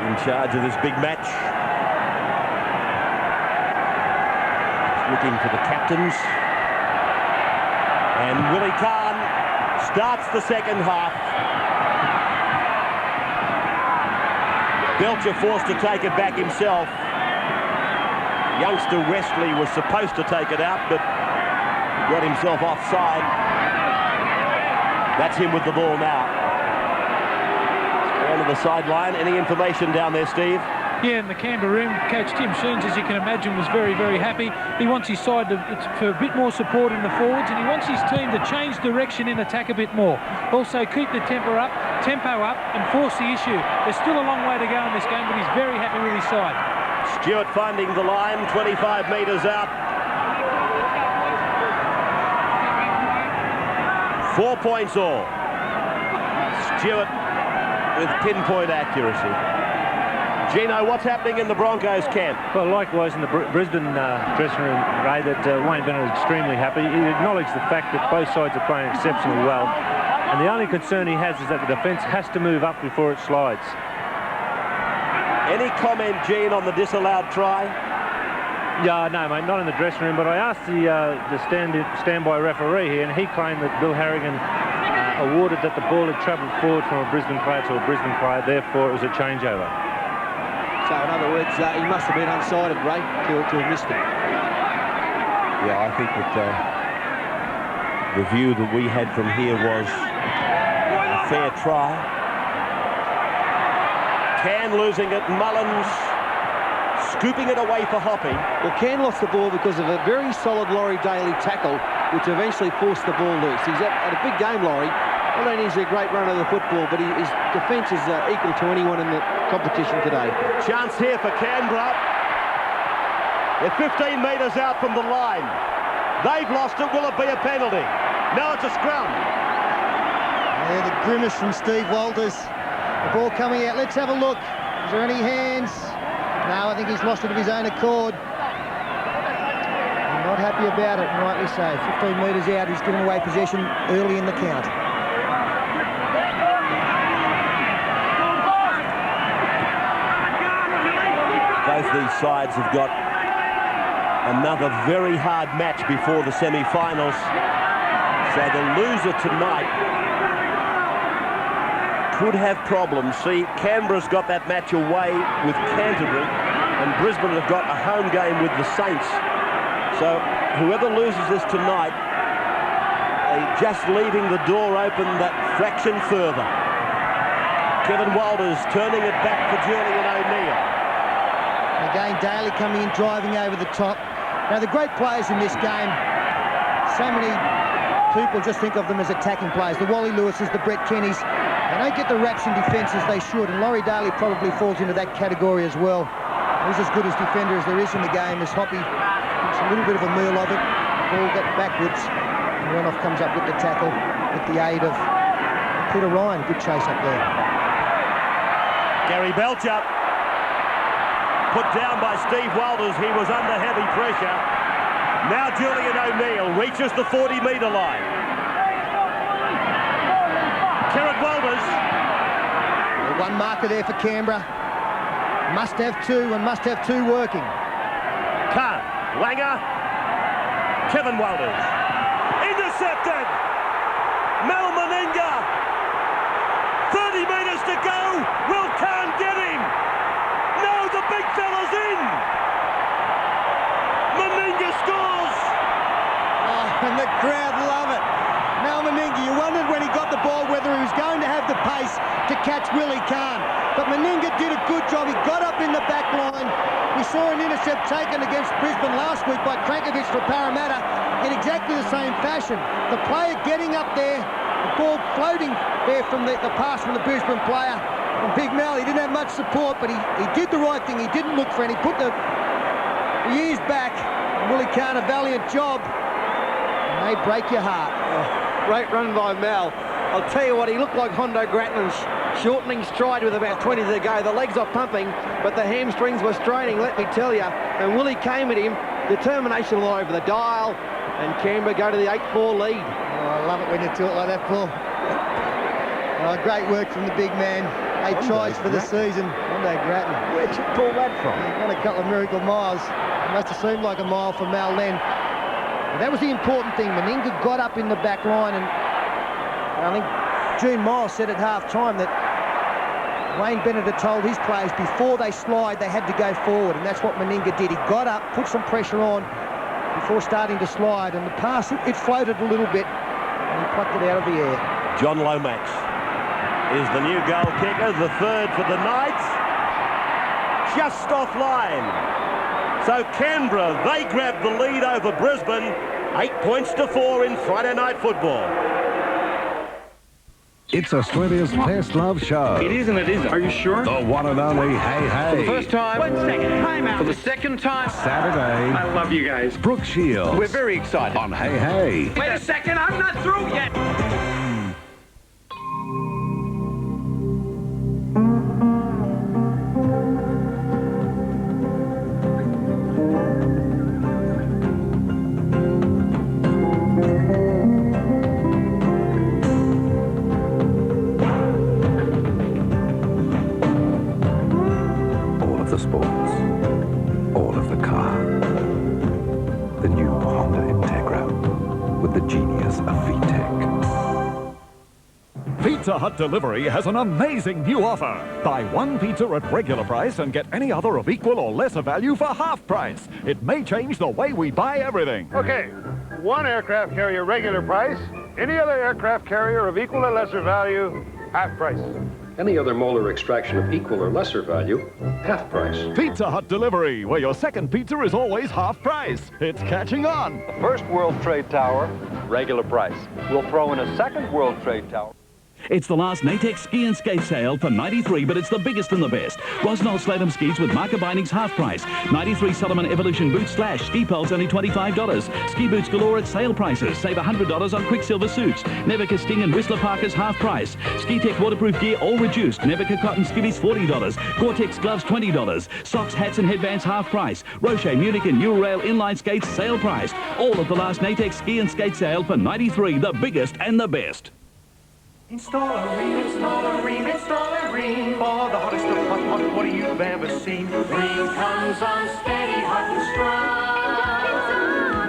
S1: in charge of this big match. Looking for the captains. And Willie Kahn starts the second half. Belcher forced to take it back himself. Youngster Wesley was supposed to take it out, but got himself offside. That's him with the ball now. Down to the sideline. Any information down there, Steve?
S5: Yeah, in the Canberra room, Coach Tim Sheens, as you can imagine, was very, very happy. He wants his side for a bit more support in the forwards, and he wants his team to change direction in attack a bit more. Also, keep the tempo up, and force the issue. There's still a long way to go in this game, but he's very happy with his side.
S1: Stewart finding the line, 25 metres out. 4 points all. Jewett with pinpoint accuracy. Gino, what's happening in the Broncos camp?
S6: Well, likewise in the Brisbane dressing room, Ray, that Wayne Bennett is extremely happy. He acknowledged the fact that both sides are playing exceptionally well. And the only concern he has is that the defence has to move up before it slides.
S1: Any comment, Gene, on the disallowed try?
S6: Yeah, no, mate, not in the dressing room, but I asked the standby referee here, and he claimed that Bill Harrigan awarded that the ball had travelled forward from a Brisbane player to a Brisbane player, therefore it was a changeover.
S4: So, in other words, he must have been unsighted, Ray, to have missed it.
S1: Yeah, I think that the view that we had from here was a fair try. Can losing it, Mullins scooping it away for Hoppy.
S4: Well, Can lost the ball because of a very solid Laurie Daly tackle, which eventually forced the ball loose. He's at a big game, Laurie. Not only is he a great runner of the football, but his defence is equal to anyone in the competition today.
S1: Chance here for Canberra. They're 15 metres out from the line. They've lost it. Will it be a penalty? No, it's a scrum.
S3: Yeah, the grimace from Steve Walters. The ball coming out. Let's have a look. Is there any hands? No, I think he's lost it of his own accord. I'm not happy about it, and rightly so. 15 metres out, he's given away possession early in the count.
S1: Both these sides have got another very hard match before the semi-finals. So the loser tonight could have problems. See, Canberra's got that match away with Canterbury, and Brisbane have got a home game with the Saints. So whoever loses this tonight, they're just leaving the door open that fraction further. Kevin Walters turning it back for Julian O'Neill.
S3: Again, Daly coming in, driving over the top. Now, the great players in this game, so many people just think of them as attacking players. The Wally Lewises, the Brett Kennys, they don't get the raps in defence as they should, and Laurie Daly probably falls into that category as well. He's as good as defender as there is in the game, as Hoppy gets a little bit of a meal of it. Ball got backwards, and Renoff comes up with the tackle with the aid of Peter Ryan. Good chase up there.
S1: Gary Belcher. Put down by Steve Walters. He was under heavy pressure. Now Julian O'Neill reaches the 40-metre line. Kerrod Walters.
S3: One marker there for Canberra. Must have two, and must have two working.
S1: Khan, Langer, Kevin Walters. Intercepted. Mal Meninga. 30 metres to go. Will Khan get him? No, the big fella's in. Meninga scores.
S3: Oh, and the crowd love it. Mal Meninga, you wondered when he got the ball whether he was going to have the pace to catch Willie Khan. But Meninga did a good job. He got up in the back line. We saw an intercept taken against Brisbane last week by Krankovic for Parramatta in exactly the same fashion. The player getting up there, the ball floating there from the pass from the Brisbane player. And Big Mal, he didn't have much support, but he did the right thing. He didn't look for any. He put the ears back. And Willie Khan, a valiant job. And they break your heart.
S4: Oh, great run by Mal. I'll tell you what, he looked like Hondo Grattan's shortening stride with about 20 to go. The legs are pumping, but the hamstrings were straining, let me tell you. And Willie came at him, determination all over the dial, and Canberra go to the 8-4 lead.
S3: Oh, I love it when you talk like that, Paul. Oh, great work from the big man. 8 tries for the season. Hondo Grattan.
S1: Where'd you pull that from?
S3: He won a couple of miracle miles. It must have seemed like a mile for Mal then. But that was the important thing. Meninga got up in the back line, and I think Gene Miles said at half-time that Wayne Bennett had told his players before they slide, they had to go forward, and that's what Meninga did. He got up, put some pressure on before starting to slide, and the pass, it floated a little bit, and he plucked it out of the air.
S1: John Lomax is the new goal kicker, the third for the Knights. Just offline. So Canberra, they grab the lead over Brisbane. 8 points to 4 in Friday night football.
S8: It's Australia's best love show.
S7: It is and it isn't. Are you sure?
S8: The one and only Hey Hey.
S7: For the first time. 1 second. Time out. For the second time.
S8: Saturday.
S7: I love you guys.
S8: Brooke Shields.
S7: We're very excited.
S8: On Hey Hey.
S7: Wait a second. I'm not through yet.
S18: Pizza Hut Delivery has an amazing new offer. Buy one pizza at regular price and get any other of equal or lesser value for half price. It may change the way we buy everything.
S20: Okay, one aircraft carrier regular price, any other aircraft carrier of equal or lesser value, half price.
S21: Any other molar extraction of equal or lesser value, half price.
S18: Pizza Hut Delivery, where your second pizza is always half price. It's catching on.
S24: The first World Trade Tower, regular price. We'll throw in a second World Trade Tower.
S17: It's the last Natex ski and skate sale for 93, but it's the biggest and the best. Rosnol Slalom skis with marker bindings half price. 93 Solomon Evolution boots slash ski poles only $25. Ski boots galore at sale prices. Save $100 on Quicksilver suits. Nevica Sting and Whistler Parkers half price. Ski Tech waterproof gear all reduced. Nevica cotton skivvies $40. Gore-Tex gloves $20. Socks, hats and headbands half price. Rocher, Munich and Eurail inline skates sale price. All of the last Natex ski and skate sale for 93, the biggest and the best.
S10: Install a ream, install a ream, install a ream. For the hottest of hot water you've ever seen. Ream comes on steady, hot and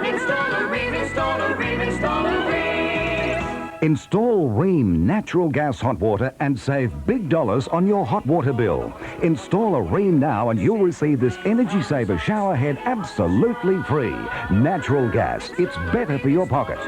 S10: strong. Install a ream, install a ream, install a ream.
S8: Install Ream natural gas hot water and save big dollars on your hot water bill. Install a Ream now and you'll receive this energy saver shower head absolutely free. Natural gas, it's better for your pocket.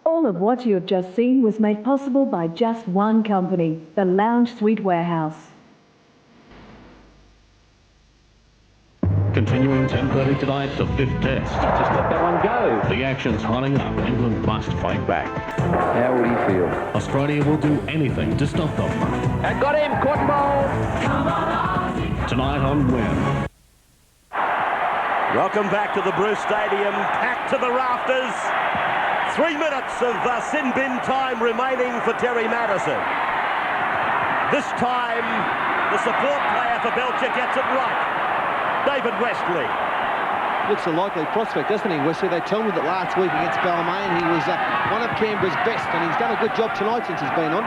S22: All of what you have just seen was made possible by just one company, the Lounge Suite Warehouse.
S25: Continuing 10:30 tonight, the fifth test. Just let that one go. The action's hotting up. England must fight back.
S24: How would he feel?
S25: Australia will do anything to stop them.
S23: I got him, cotton ball.
S25: Tonight on Win.
S23: Welcome back to the Bruce Stadium, packed to the rafters. 3 minutes of sin bin time remaining for Terry Madison. This time, the support player for Belcher gets it right. David Westley.
S4: Looks a likely prospect, doesn't he, Wesley? They tell me that last week against Balmain he was one of Canberra's best, and he's done a good job tonight since he's been on.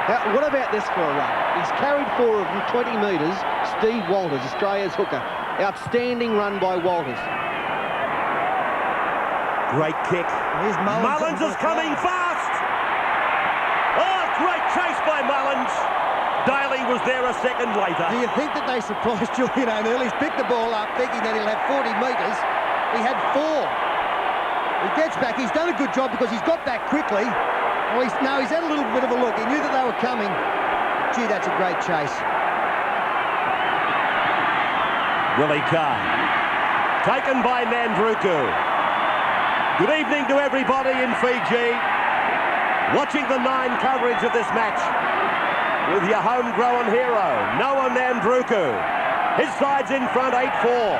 S4: Now, what about this for a run? He's carried forward from 20 metres. Steve Walters, Australia's hooker. Outstanding run by Walters.
S23: Great kick. Mullins is coming fast. Oh, great chase by Mullins. Daly was there a second later.
S3: Do you think that they surprised Julian O'Neill? He's picked the ball up thinking that he'll have 40 metres. He had 4. He gets back. He's done a good job because he's got back quickly. Well, he's had a little bit of a look. He knew that they were coming. Gee, that's a great chase.
S23: Willie Carr. Taken by Nandruku. Good evening to everybody in Fiji. Watching the 9 coverage of this match with your homegrown hero, Noah Nandruku. His side's in front, 8-4.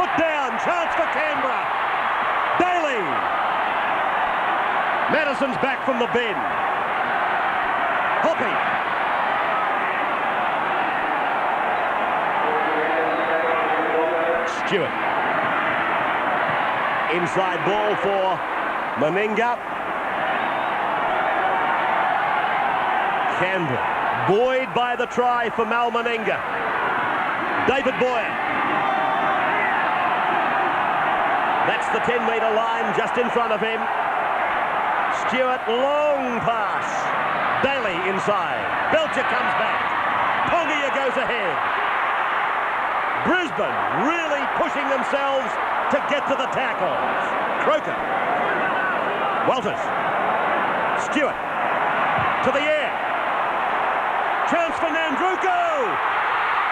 S23: Put down, chance for Canberra. Daly. Madison's back from the bin. Hoppy. Stewart. Inside ball for Meninga. Canberra. Buoyed by the try for Mal Meninga. David Boyer. That's the 10-metre line just in front of him. Stewart, long pass. Daly inside. Belcher comes back. Pongia goes ahead. Brisbane really pushing themselves to get to the tackles. Croker. Walters. Stewart. To the air. Chance for Nandruku.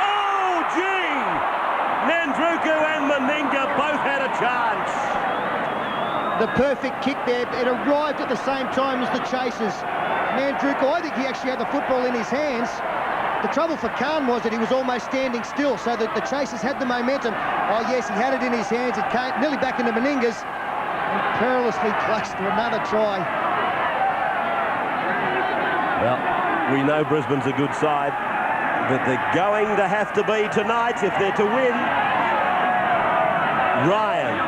S23: Oh, gee. Nandruku and Meninga both had a chance.
S3: The perfect kick there. It arrived at the same time as the chasers. Nandruku, I think he actually had the football in his hands. The trouble for Khan was that he was almost standing still, so that the chasers had the momentum. Oh, yes, he had it in his hands. It came nearly back into Meninga's. perilously close to another try.
S11: Well, we know Brisbane's a good side, but they're going to have to be tonight if they're to win. Ryan.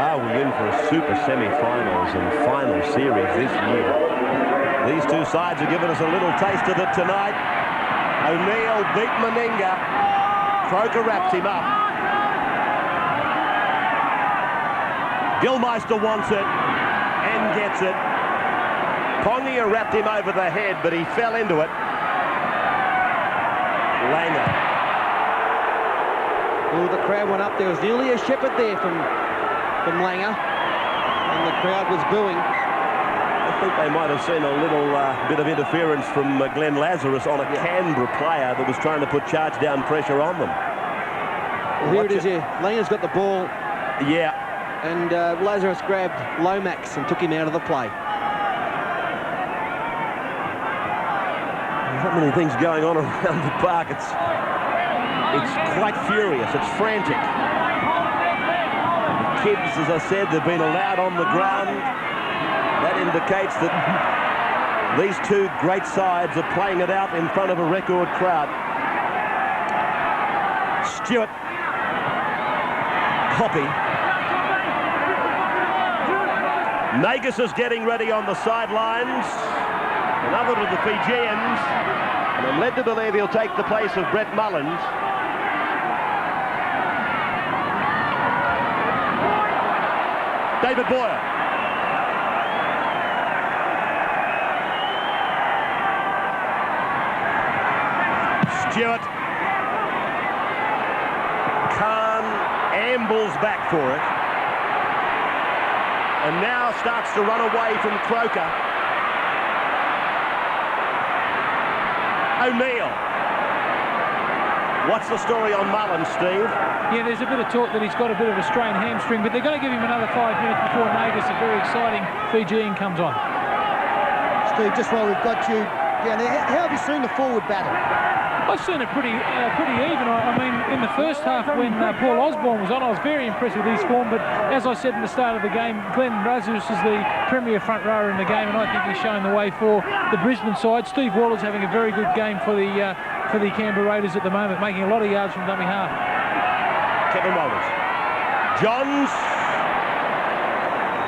S11: Are we in for a super semi-finals and final series this year? These two sides have given us a little taste of it tonight. O'Neill beat Meninga. Croker wrapped him up. Gilmeister wants it and gets it. Pongia wrapped him over the head, but he fell into it. Langer.
S4: Oh, the crowd went up. There was nearly a shepherd there from Langer, and the crowd was booing.
S11: I think they might have seen a little bit of interference from Glenn Lazarus on a Canberra player that was trying to put charge down pressure on them.
S4: Well, here it is here. Langer's got the ball.
S11: Yeah.
S4: And Lazarus grabbed Lomax and took him out of the play.
S11: There's not many things going on around the park. It's quite furious. It's frantic. The kids, as I said, they've been allowed on the ground. That indicates that these two great sides are playing it out in front of a record crowd. Stewart. Hoppy. Nagus is getting ready on the sidelines. Another of the Fijians. And I'm led to believe he'll take the place of Brett Mullins. David Boyle. Stewart. Khan ambles back for it. And now starts to run away from Croker. O'Neill. What's the story on Mullins, Steve?
S5: Yeah, there's a bit of talk that he's got a bit of a strained hamstring, but they're going to give him another 5 minutes before Nagus, a very exciting Fijian, comes on.
S3: Steve, just while we've got you down there, how have you seen the forward battle?
S5: I've seen it pretty even. I mean, in the first half when Paul Osborne was on, I was very impressed with his form, but as I said in the start of the game, Glenn Lazarus is the premier front rower in the game, and I think he's showing the way for the Brisbane side. Steve Waller's having a very good game for the Canberra Raiders at the moment, making a lot of yards from dummy half.
S11: Kevin Walters. Johns.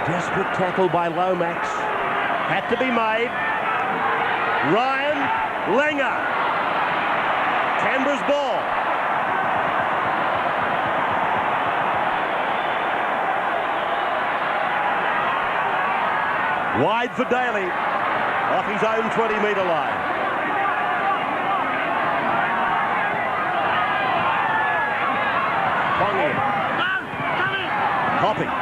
S11: Desperate tackle by Lomax. Had to be made. Ryan. Langer. Canberra's ball. Wide for Daly. Off his own 20-metre line. Pongia. Hopping.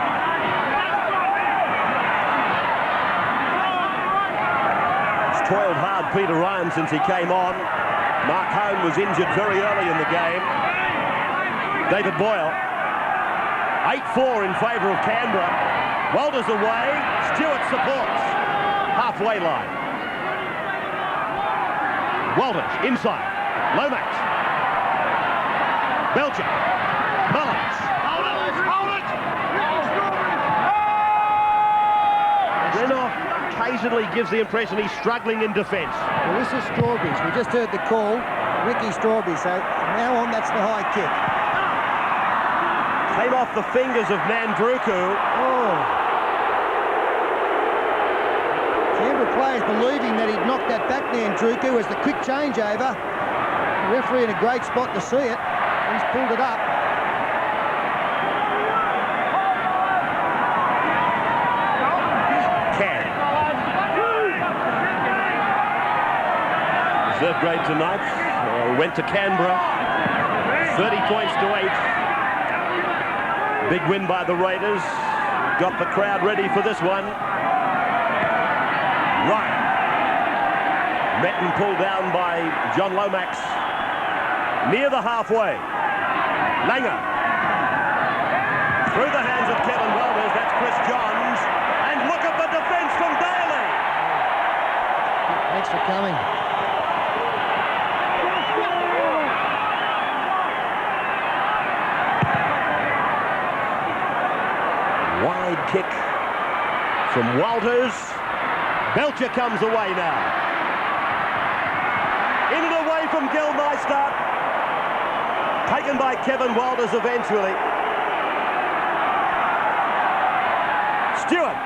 S11: He's toiled hard, Peter Ryan, since he came on. Mark Hone was injured very early in the game. David Boyle. 8-4 in favour of Canberra. Walters away. Stewart supports. Halfway line. Walters inside. Lomax. Belcher. Mullins. Renoff occasionally gives the impression he's struggling in defence.
S3: Well, this is Strawberries. We just heard the call. Ricky Strawberry. So now on, that's the high kick.
S11: Came off the fingers of Nandruku.
S3: Oh. Canberra players believing that he'd knocked that back, Nandruku, as the quick changeover. The referee in a great spot to see it. He's pulled it up.
S11: Reserve grade tonight. Went to Canberra. 30 points to 8. Big win by the Raiders. Got the crowd ready for this one. Ryan. Met and pulled down by John Lomax. Near the halfway. Langer. Through the hands of Kevin Walters. That's Chris Johns. And look at the defence from Daly.
S3: Thanks for coming.
S23: Wide kick from Walters. Belcher comes away now. In and away from Gilmeister. Taken by Kevin Walters eventually. Stewart.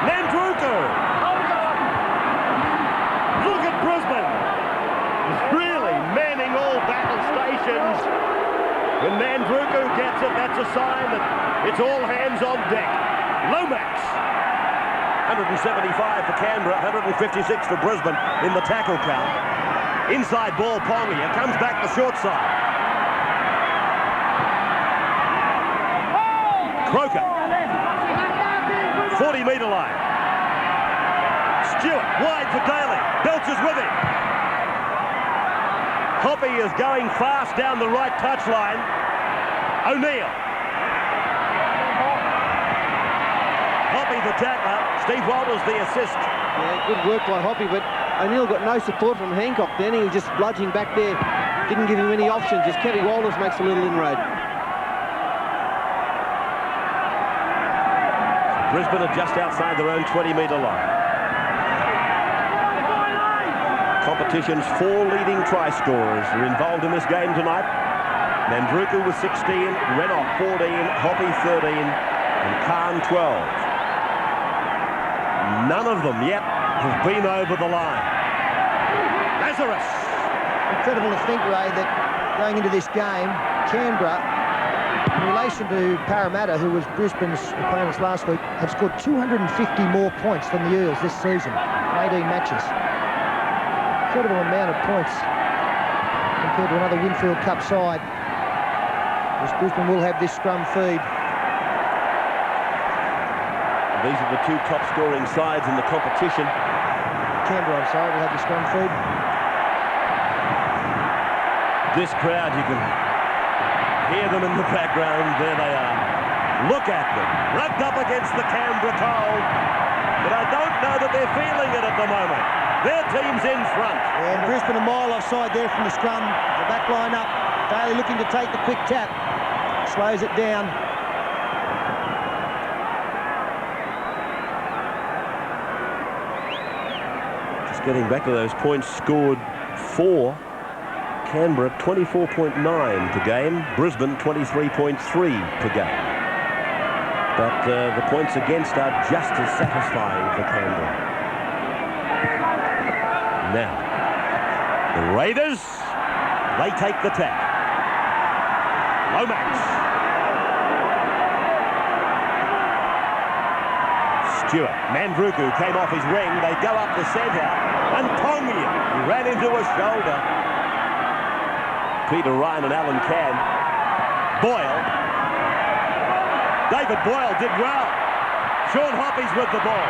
S23: Nandruku. Look at Brisbane. Really manning all battle stations. When Nandruku gets it, that's a sign that it's all hands on deck. Lomax. 175 for Canberra, 156 for Brisbane in the tackle count. Inside ball, Pongia comes back the short side. Croker. 40-metre line. Stewart wide for Daly. Belcher's with him. Hoppy is going fast down the right touchline. O'Neill. Hoppy the tackler. Steve Walters the assist.
S4: Yeah, good work by Hoppy, but O'Neill got no support from Hancock then. He was just bludging back there. Didn't give him any options. Just Kevin Walters makes a little inroad.
S23: Brisbane are just outside their own 20-metre line. Competition's 4 leading try scorers are involved in this game tonight. Nandruku with 16, Renock 14, Hoppy 13, and Khan 12. None of them yet have been over the line. Lazarus.
S3: Incredible to think, Ray, that going into this game, Canberra, in relation to Parramatta, who was Brisbane's opponents last week, have scored 250 more points than the Eels this season in 18 matches. Incredible amount of points compared to another Winfield Cup side. As Brisbane will have this scrum feed.
S23: These are the 2 top-scoring sides in the competition.
S3: Canberra, I'm sorry, will have the scrum feed.
S23: This crowd, you can hear them in the background. There they are. Look at them, rubbed up against the Canberra cold. But I don't know that they're feeling it at the moment. Their team's in front.
S3: Yeah, and Brisbane a mile offside there from the scrum. The back line up. Daly looking to take the quick tap. Slows it down.
S23: Just getting back to those points scored for Canberra, 24.9 per game. Brisbane, 23.3 per game. But the points against are just as satisfying for Canberra. Now, the Raiders, they take the tap. Lomax. Stewart. Nandruku came off his ring. They go up the centre. And Pongia, he ran into a shoulder. Peter Ryan and Alan Cann. Boyle. David Boyle did well. Sean Hoppy's with the ball.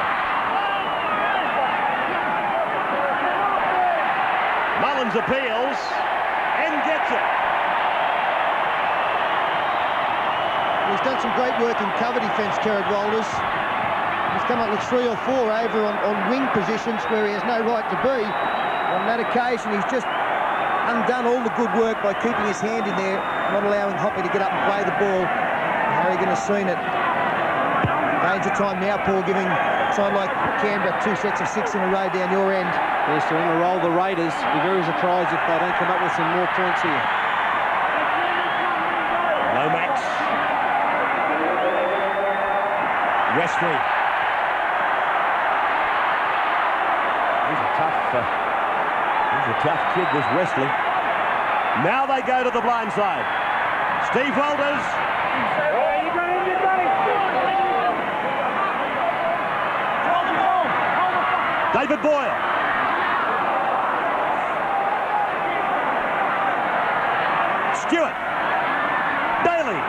S23: Mullins appeals and gets it.
S3: He's done some great work in cover defence, Kerrod Walters. He's come up with 3 or 4 over on wing positions where he has no right to be. On that occasion, he's just undone all the good work by keeping his hand in there, not allowing Hoppy to get up and play the ball. Harrigan has seen it. Danger time now, Paul, giving a side like Canberra 2 sets of 6 in a row down your end.
S4: Yes, they're on the roll, the Raiders. Be very surprised if they don't come up with some more points here.
S23: Lomax. Wesley. He's a tough kid, this Wesley. Now they go to the blind side. Steve Walters. David Boyle. Stewart. Daly.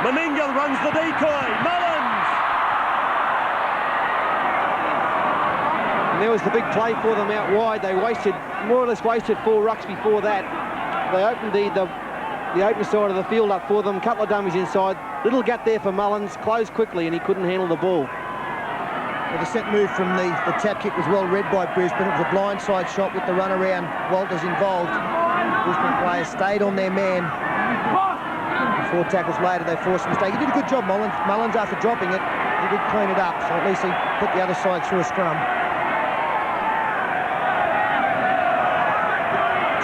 S23: Meninga runs the decoy. Mullins.
S4: And there was the big play for them out wide. They more or less wasted 4 rucks before that. They opened the open side of the field up for them. A couple of dummies inside. Little gap there for Mullins. Closed quickly and he couldn't handle the ball.
S3: Well, the set move from the tap kick was well read by Brisbane. It was a blindside shot with the run around. Walters involved. Brisbane players stayed on their man. 4 tackles later, they forced a mistake. He did a good job, Mullins, after dropping it. He did clean it up, so at least he put the other side through a scrum.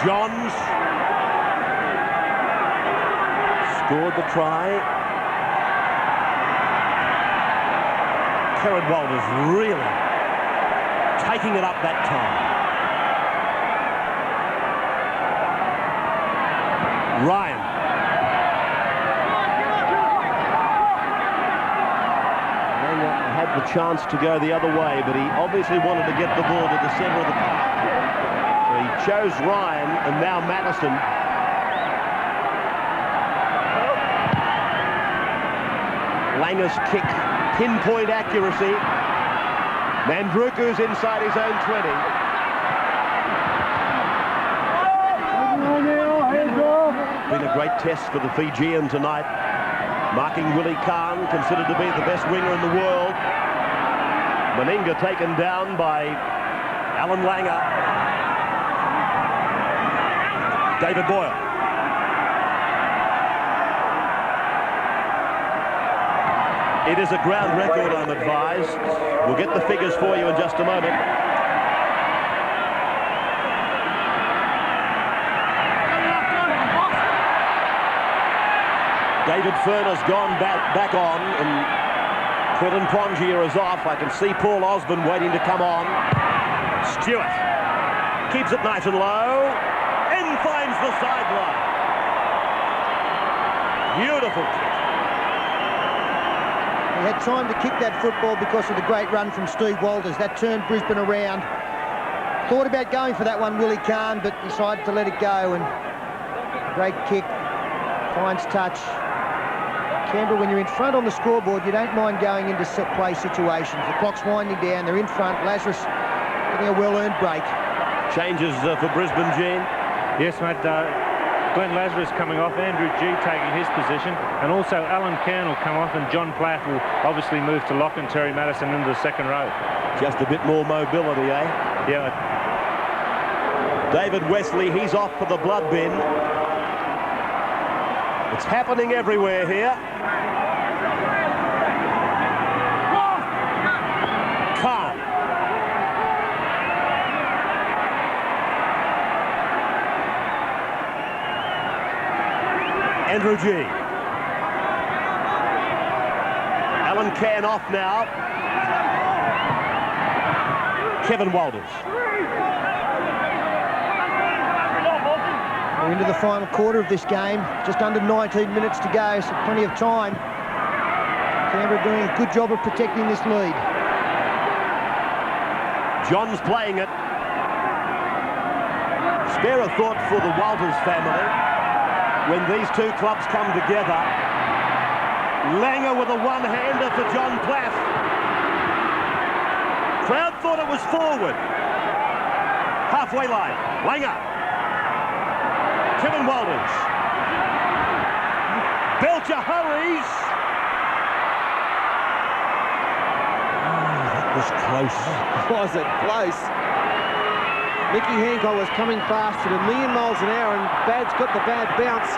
S23: Johns scored the try. Kerrod Walters really taking it up that time. Ryan.
S11: Had the chance to go the other way, but he obviously wanted to get the ball to the centre of the park. So he chose Ryan, and now Madison. Langer's kick, pinpoint accuracy. Mandruku's inside his own 20. Been a great test for the Fijian tonight. Marking Willie Khan, considered to be the best winger in the world. Meninga taken down by Alan Langer. David Boyle. It is a ground record, I'm advised. We'll get the figures for you in just a moment. David Furner's gone back on, and Quentin Pongier is off. I can see Paul Osborne waiting to come on. Stewart keeps it nice and low. In finds the sideline. Beautiful kick.
S3: He had time to kick that football because of the great run from Steve Walters. That turned Brisbane around. Thought about going for that one, Willie Khan, but decided to let it go. And great kick. Finds touch. Canberra, when you're in front on the scoreboard, you don't mind going into set play situations. The clock's winding down, they're in front. Lazarus getting a well-earned break.
S11: Changes for Brisbane, Gene.
S6: Yes, mate. Glenn Lazarus coming off, Andrew G taking his position, and also Alan Cairn will come off, and John Platt will obviously move to lock and Terry Madison into the second row.
S11: Just a bit more mobility, eh?
S6: Yeah.
S11: David Wesley, he's off for the blood bin. It's happening everywhere here. Khan. Andrew G. Alan Cairn off now. Kevin Walters.
S3: We're into the final quarter of this game. Just under 19 minutes to go, so plenty of time. Canberra doing a good job of protecting this lead.
S11: John's playing it. Spare a thought for the Walters family when these two clubs come together. Langer with a one-hander for John Platt. Crowd thought it was forward. Halfway line. Langer. Kevin Walters. Belcher hurries. Oh, that was close.
S4: Was it close? Mickey Hancock was coming fast at 1,000,000 miles an hour, and Bad's got the bad bounce.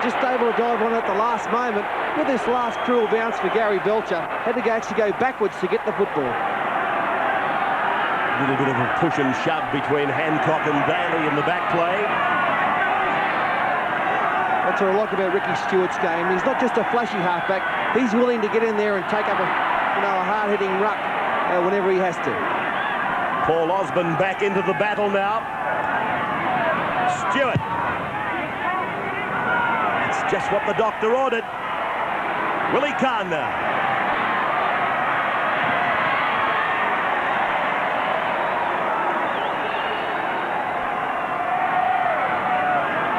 S4: Just able to dive on at the last moment. With this last cruel bounce for Gary Belcher, had to actually go backwards to get the football.
S11: A little bit of a push and shove between Hancock and Daly in the back play.
S4: That's what I like about Ricky Stewart's game. He's not just a flashy halfback. He's willing to get in there and take up a hard-hitting ruck whenever he has to.
S11: Paul Osborne back into the battle now. Stewart. It's just what the doctor ordered. Willie Khan now.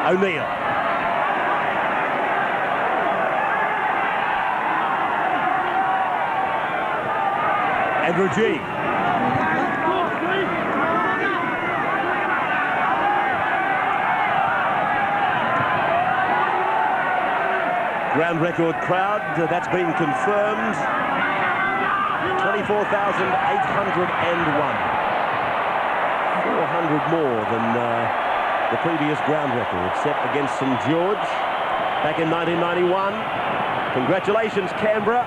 S11: O'Neill. Andrew G. Ground record crowd, that's been confirmed. 24,801. 400 more than the previous ground record, set against St George. back in 1991. Congratulations, Canberra.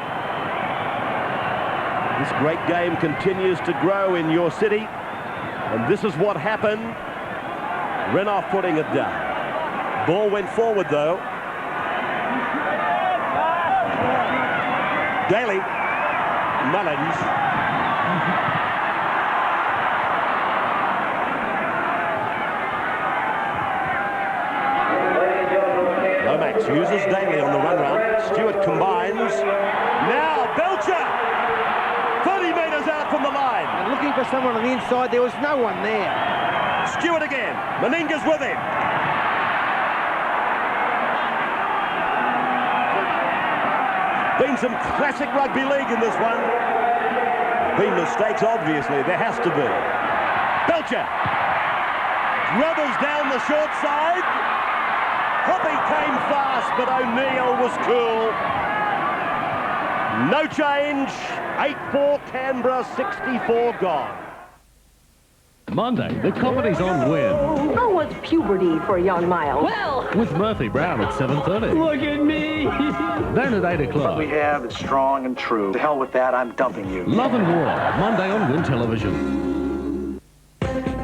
S11: This great game continues to grow in your city. And this is what happened. Renouf putting it down. Ball went forward, though. Daly. Mullins. Lomax uses Daly on the run round. Stewart combines. Now Belcher! 30 metres out from the line.
S4: And looking for someone on the inside, there was no one there.
S11: Stewart again. Meninga's with him. Been some classic rugby league in this one. Been mistakes, obviously. There has to be. Belcher. Brothers down the short side. Hoppy came fast, but O'Neill was cool. No change. 8-4 Canberra, 64 gone.
S25: Monday, the comedy's on Win.
S2: Oh, what's puberty for a young Miles? Well,
S25: With Murphy Brown at 7:30.
S2: look at me.
S25: Then at 8 o'clock.
S9: What we have is strong and true. To hell with that, I'm dumping you.
S25: Love and War, Monday on Win Television.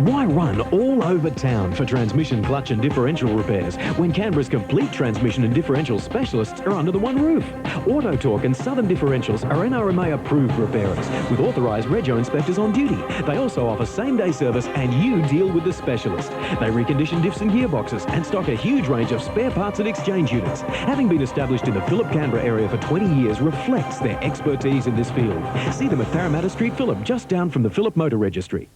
S12: Why run all over town for transmission, clutch and differential repairs when Canberra's complete transmission and differential specialists are under the one roof? Auto Talk and Southern Differentials are NRMA approved repairers with authorised rego inspectors on duty. They also offer same-day service and you deal with the specialist. They recondition diffs and gearboxes and stock a huge range of spare parts and exchange units. Having been established in the Phillip Canberra area for 20 years reflects their expertise in this field. See them at Parramatta Street, Phillip, just down from the Phillip Motor Registry.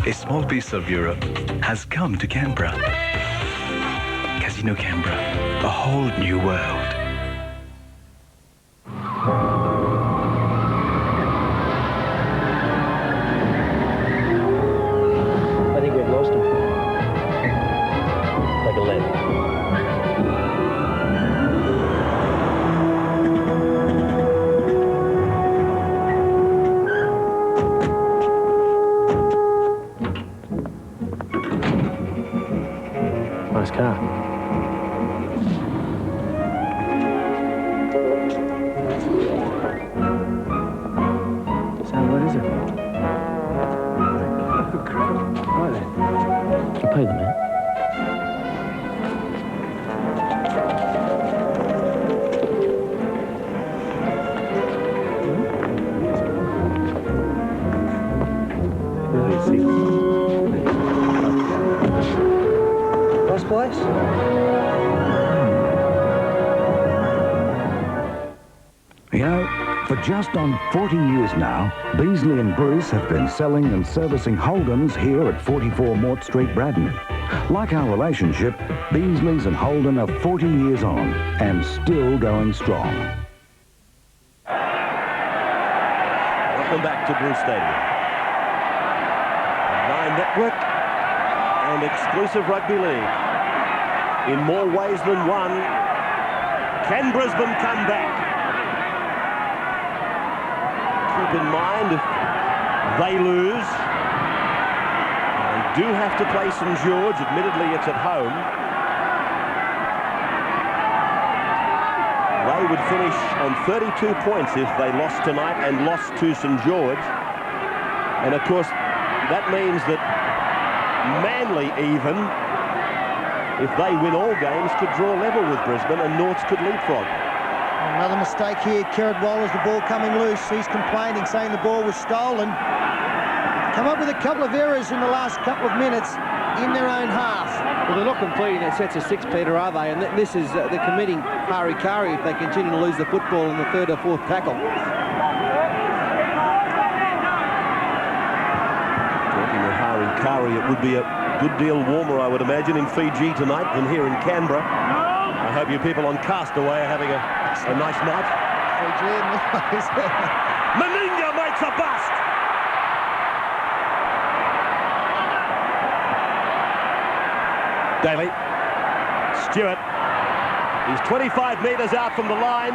S14: A small piece of Europe has come to Canberra. Casino Canberra, a whole new world.
S12: I think we've lost him. Like a lead. Nice car. So what is it? Right then. I'll pay the man.
S3: Nice place.
S8: You know, for just on 40 years now, Beasley and Bruce have been selling and servicing Holdens here at 44 Mort Street, Braddon. Like our relationship, Beasley's and Holden are 40 years on and still going strong.
S11: Welcome back to Bruce Stadium. Nine Network and exclusive rugby league. In more ways than one, can Brisbane come back? Keep in mind, if they lose, they do have to play St George. Admittedly, it's at home. They would finish on 32 points if they lost tonight and lost to St George. And of course, that means that Manly even, if they win all games, could draw level with Brisbane and Norths could leapfrog.
S3: Another mistake here. Kerrod Waller's the ball coming loose. He's complaining, saying the ball was stolen. Come up with a couple of errors in the last couple of minutes in their own half.
S4: Well, they're not completing their sets of six, Peter, are they? And this is, they're committing hari-kari if they continue to lose the football in the third or fourth tackle.
S11: Talking of Kari, it would be a good deal warmer, I would imagine, in Fiji tonight than here in Canberra. I hope you people on Castaway are having a nice night. Meninga makes a bust. Daly. Stewart. He's 25 metres out from the line.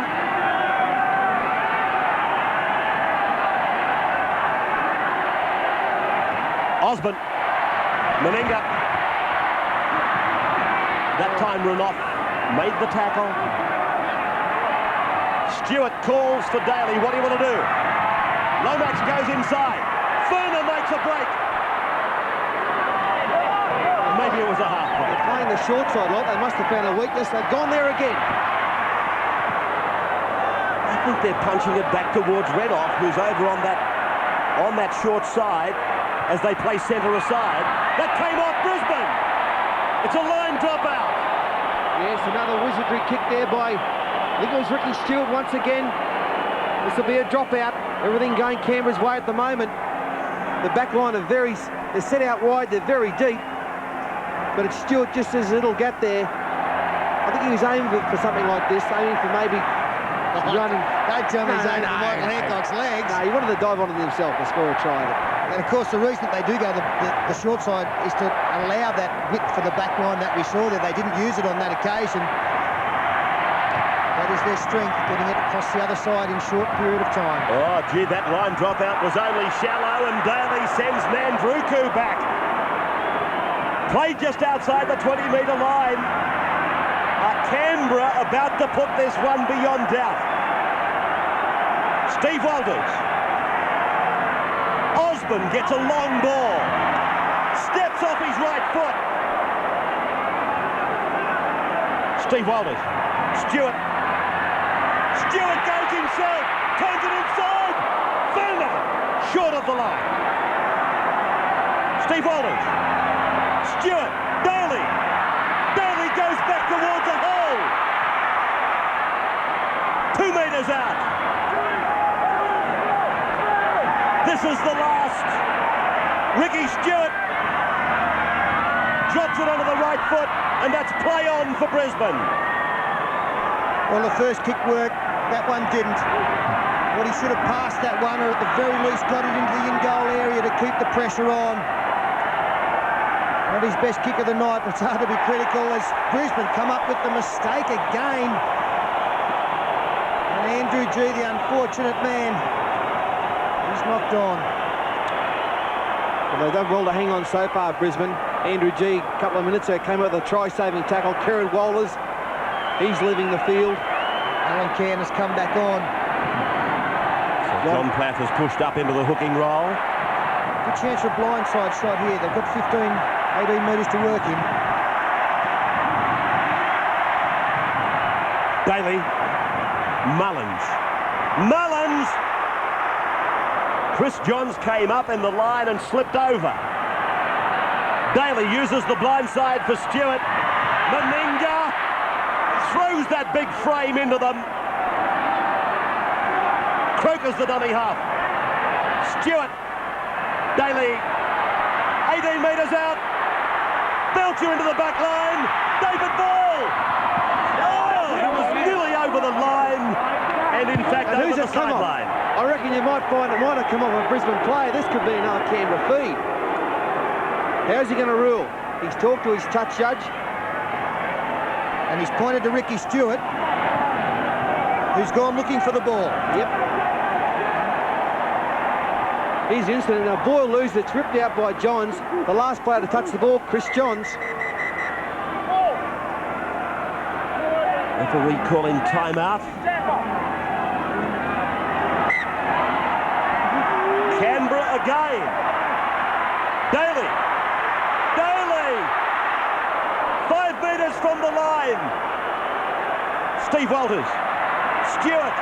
S11: Osborne. Meninga. That time Renouf made the tackle. Stewart calls for Daly. What do you want to do? Lomax goes inside. Furner makes a break. Maybe it was a half break.
S4: They're playing the short side lot. They must have found a weakness. They've gone there again.
S11: I think they're punching it back towards Renouf, who's over on that short side as they play centre aside. That came off Brisbane. It's a line dropout.
S4: Yes, another wizardry kick there by, I think it was Ricky Stewart once again. This will be a dropout. Everything going Canberra's way at the moment. The back line are they're set out wide, they're very deep. But it's Stewart just as a little gap there. I think he was aiming for something like this, aiming for maybe running.
S3: Don't tell me he's aiming for Michael Hancock's legs.
S4: No, he wanted to dive onto himself to score a try.
S3: And of course, the reason that they do go the short side is to allow that width for the back line that we saw there. They didn't use it on that occasion. That is their strength, getting it across the other side in short period of time.
S11: Oh, gee, that line dropout was only shallow, and Daly sends Mandruku back. Played just outside the 20-metre line. Canberra about to put this one beyond doubt. Steve Walters. Osborne gets a long ball. Steps off his right foot. Steve Walters. Stewart. Stewart goes himself. Turns it inside. Furner. Short of the line. Steve Walters. Stewart. Daly. Daly goes back towards the hole. 2 metres out. This is the last. Ricky Stewart drops it onto the right foot, and that's play on for Brisbane.
S3: Well, the first kick worked. That one didn't. But he should have passed that one, or at the very least got it into the in-goal area to keep the pressure on. Not his best kick of the night, but it's hard to be critical as Brisbane come up with the mistake again. And Andrew G, the unfortunate man, he's knocked on.
S4: Well, they've done well to hang on so far, Brisbane. Andrew G, a couple of minutes ago, came out with a try-saving tackle. Kerrod Wallers, he's leaving the field.
S3: Alan Cairn has come back on.
S11: So John Platt has pushed up into the hooking role.
S3: Good chance for a blindside shot here. They've got 18 metres to work in.
S11: Daly. Mullins. Mullins! Chris Johns came up in the line and slipped over. Daly uses the blindside for Stewart. Meninga throws that big frame into them. Croker's the dummy half. Stewart. Daly. 18 metres out. Belcher into the back line. David Ball. Oh, he was nearly over the line. And in fact, over the sideline.
S4: I reckon you might find it might have come off a Brisbane player. This could be another Canberra feed. How's he going to rule? He's talked to his touch judge.
S3: And he's pointed to Ricky Stewart, who's gone looking for the ball.
S4: Yep. Here's the incident. Now, Boyle loses. It's ripped out by Johns. The last player to touch the ball, Chris Johns.
S11: Referee calling timeout. Canberra again. Daly. Daly. 5 metres from the line. Steve Walters. Stewart.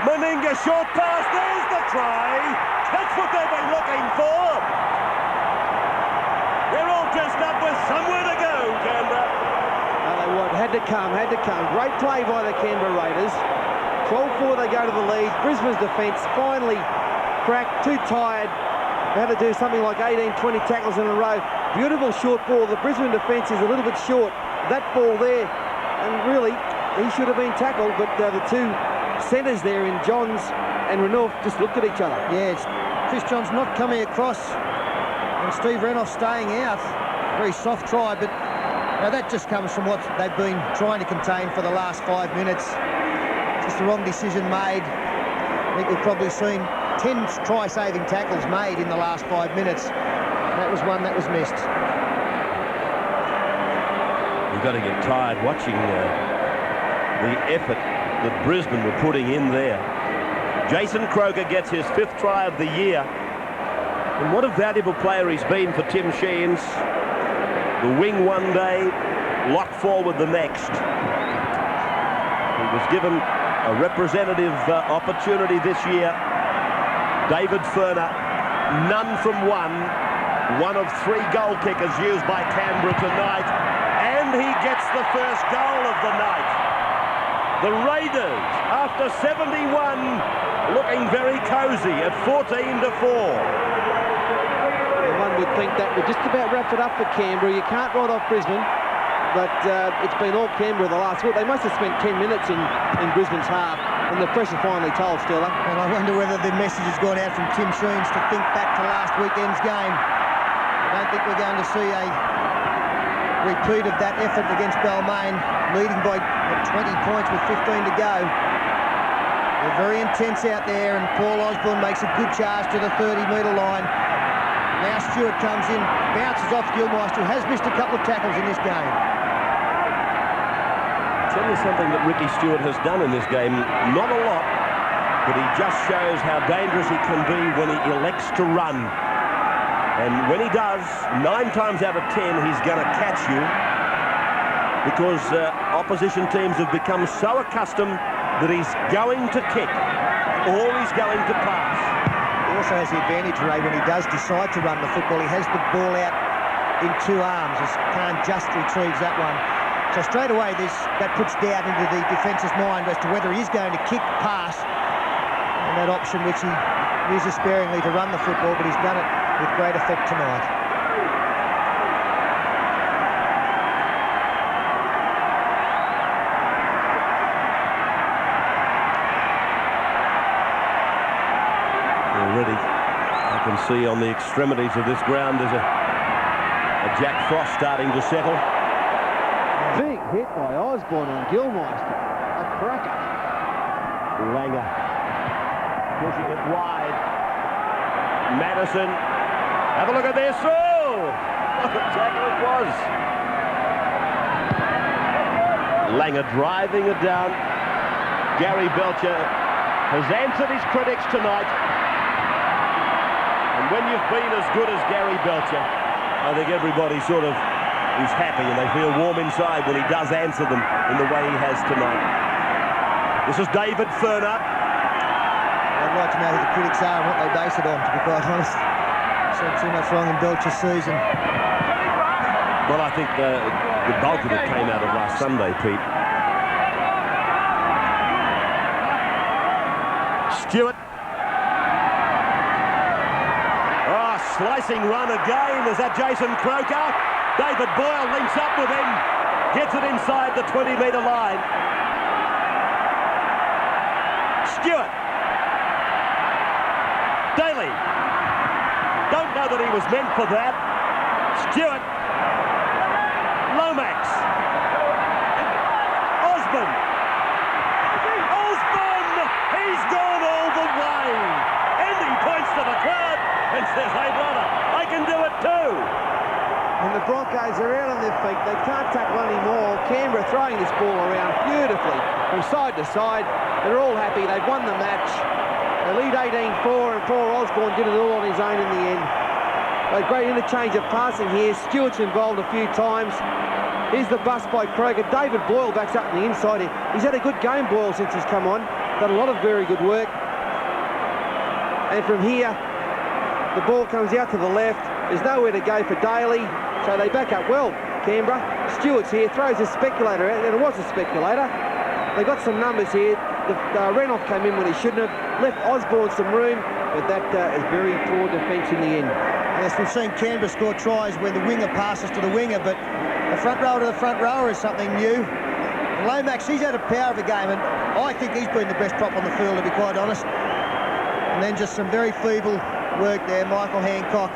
S11: Meninga short pass. There's the try. That's what they've been looking for. They're all dressed up with somewhere to go, Canberra.
S4: No, they won't. Had to come. Great play by the Canberra Raiders. 12-4, they go to the lead. Brisbane's defence finally cracked, too tired. They had to do something like 18, 20 tackles in a row. Beautiful short ball. The Brisbane defence is a little bit short. That ball there, and really, he should have been tackled, but the two centres there in Johns and Renouf just looked at each other.
S3: Yeah, it's Chris Johns not coming across and Steve Renouf staying out. Very soft try, but that just comes from what they've been trying to contain for the last 5 minutes. Just the wrong decision made. I think we've probably seen 10 try-saving tackles made in the last 5 minutes. That was one that was missed.
S11: You've got to get tired watching the effort that Brisbane were putting in there. Jason Croker gets his 5th try of the year. And what a valuable player he's been for Tim Sheens. The wing one day, lock forward the next. He was given a representative opportunity this year. David Furner, none from one of 3 goal kickers used by Canberra tonight, and he gets the first goal of the night. The Raiders, after 71, looking very cosy at 14-4.
S4: One would think that would just about wrap it up for Canberra. You can't write off Brisbane, but it's been all Canberra the last week. They must have spent 10 minutes in Brisbane's half, and the pressure finally told, Stella.
S3: And I wonder whether the message has gone out from Tim Sheens to think back to last weekend's game. I don't think we're going to see a repeat of that effort against Balmain, leading by 20 points with 15 to go. They're very intense out there, and Paul Osborne makes a good charge to the 30-metre line. Now Stewart comes in, bounces off Gilmeister, who has missed a couple of tackles in this game.
S11: I'll tell you something that Ricky Stewart has done in this game. Not a lot, but he just shows how dangerous he can be when he elects to run. And when he does, 9 times out of 10, he's going to catch you, because opposition teams have become so accustomed that he's going to kick, or he's going to pass.
S3: He also has the advantage, Ray, when he does decide to run the football. He has the ball out in 2 arms. He can't just retrieve that one. So straight away, that puts doubt into the defence's mind as to whether he is going to kick, pass, and that option which he uses sparingly to run the football, but he's done it with great effect tonight.
S11: Already, I can see on the extremities of this ground there's a Jack Frost starting to settle.
S4: Big hit by Osborne on Gilmeister. A cracker.
S11: Langer pushing it wide. Madison, have a look at this. Oh, what a tackle it was. Langer driving it down. Gary Belcher has answered his critics tonight. And when you've been as good as Gary Belcher, I think everybody sort of is happy and they feel warm inside when he does answer them in the way he has tonight. This is David Furner.
S3: I'd like to know who the critics are and what they base it on, to be quite honest. Said too much wrong in Belcher's season.
S11: Well, I think the bulk of it came out of last Sunday, Pete. Stewart. Oh, slicing run again. Is that Jason Croker? David Boyle links up with him. Gets it inside the 20-metre line. Stewart. Daly. Don't know that he was meant for that. Stewart. Lomax. Osborne. Osborne! He's gone all the way. And he points to the crowd and says, hey, brother, I can do it too.
S4: And the Broncos are out on their feet. They can't tackle anymore. Canberra throwing this ball around beautifully from side to side. They're all happy. They've won the match. They lead 18-4, and Paul Osborne did it all on his own in the end. A great interchange of passing here. Stewart's involved a few times. Here's the bust by Kroger. David Boyle backs up on the inside. He's had a good game, Boyle, since he's come on. Done a lot of very good work. And from here, the ball comes out to the left. There's nowhere to go for Daly, so they back up well, Canberra. Stewart's here, throws a speculator out, and it was a speculator. They've got some numbers here. Renoff came in when he shouldn't have. Left Osborne some room, but that is very poor defence in the end.
S3: Yes, we've seen Canberra score tries when the winger passes to the winger, but the front rower to the front rower is something new. And Lomax, he's had a power of the game, and I think he's been the best prop on the field, to be quite honest. And then just some very feeble work there, Michael Hancock.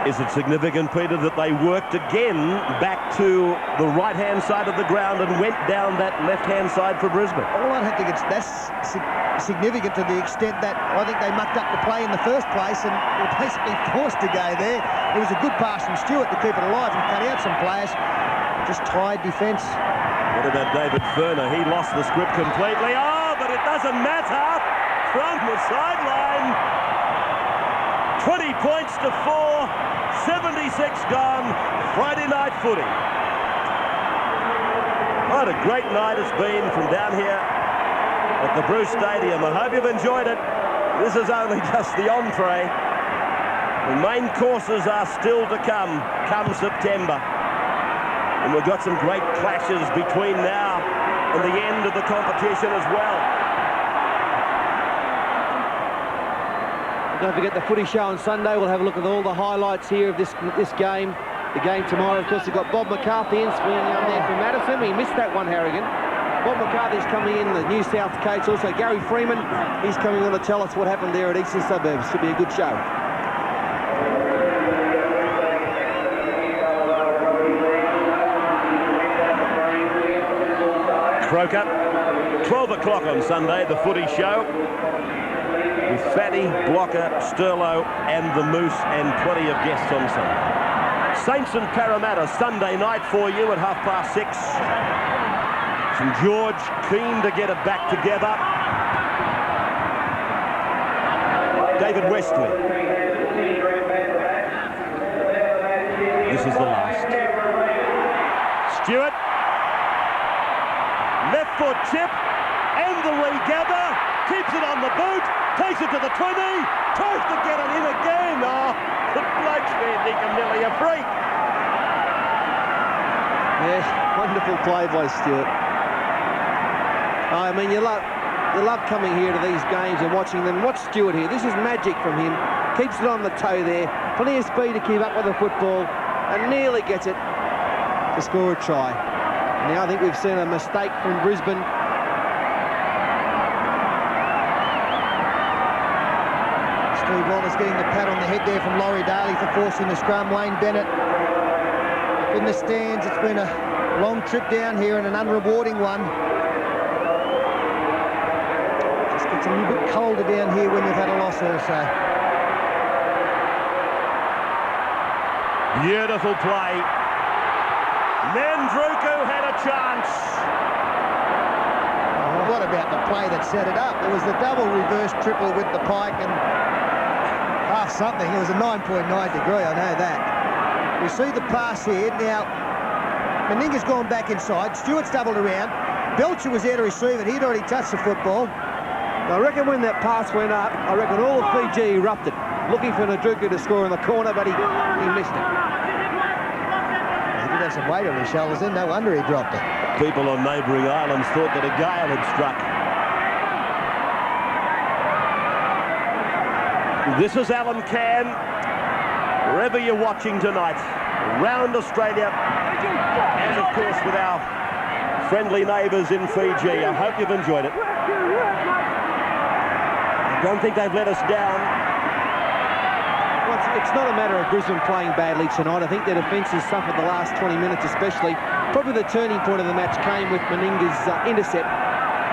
S11: Is it significant, Peter, that they worked again back to the right-hand side of the ground and went down that left-hand side for Brisbane?
S3: Well, I don't think it's that's significant to the extent that I think they mucked up the play in the first place and were basically forced to go there. It was a good pass from Stewart to keep it alive and cut out some players. Just tired defence.
S11: What about David Furner? He lost the script completely. Oh, but it doesn't matter. From the sideline. 20 points to 4. 76 gone. Friday night footy. What a great night it's been from down here at the Bruce Stadium. I hope you've enjoyed it. This is only just the entree. The main courses are still to come September. And we've got some great clashes between now and the end of the competition as well.
S4: Don't forget the footy show on Sunday. We'll have a look at all the highlights here of this game. The game tomorrow, of course, we've got Bob McCarthy in, swinging young man from Madison. He missed that one, Harrigan. Bob McCarthy's coming in, the New South Coast. Also, Gary Freeman, he's coming on to tell us what happened there at Eastern Suburbs. Should be a good show.
S11: Croker, 12 o'clock on Sunday, the footy show. With Fatty, Blocker, Sterlo and the Moose and plenty of guests on Sunday. Saints and Parramatta Sunday night for you at 6:30. St George keen to get it back together. David Westley. This is the last. Stewart. Left foot chip and the regather. Keeps it on the boot. Takes it to the 20, tries to get it in again. Oh, the bloke's there, think I'm nearly a freak.
S4: Yeah, wonderful play by Stewart. I mean, you love coming here to these games and watching them. Watch Stewart here. This is magic from him. Keeps it on the toe there. Plenty of speed to keep up with the football and nearly gets it to score a try. Now I think we've seen a mistake from Brisbane.
S3: Steve Wallace getting the pat on the head there from Laurie Daly for forcing the scrum. Wayne Bennett in the stands. It's been a long trip down here and an unrewarding one. Just gets a little bit colder down here when you've had a loss also.
S11: Beautiful play. Mandruku had a chance.
S3: Oh, what about the play that set it up? It was the double reverse triple with the pike and half something. It was a 9.9 degree, I know that. We see the pass here. Now, Meninga's gone back inside. Stewart's doubled around. Belcher was there to receive it. He'd already touched the football.
S4: I reckon when that pass went up, I reckon all of Fiji erupted, looking for Nadruku to score in the corner, but he missed it.
S3: He did have some weight on his shoulders then. No wonder he dropped it.
S11: People on neighbouring islands thought that a gale had struck. This is Alan Cann, wherever you're watching tonight, around Australia, and of course with our friendly neighbours in Fiji. I hope you've enjoyed it. I don't think they've let us down.
S4: Well, it's not a matter of Brisbane playing badly tonight. I think their defence has suffered the last 20 minutes especially. Probably the turning point of the match came with Meninga's intercept.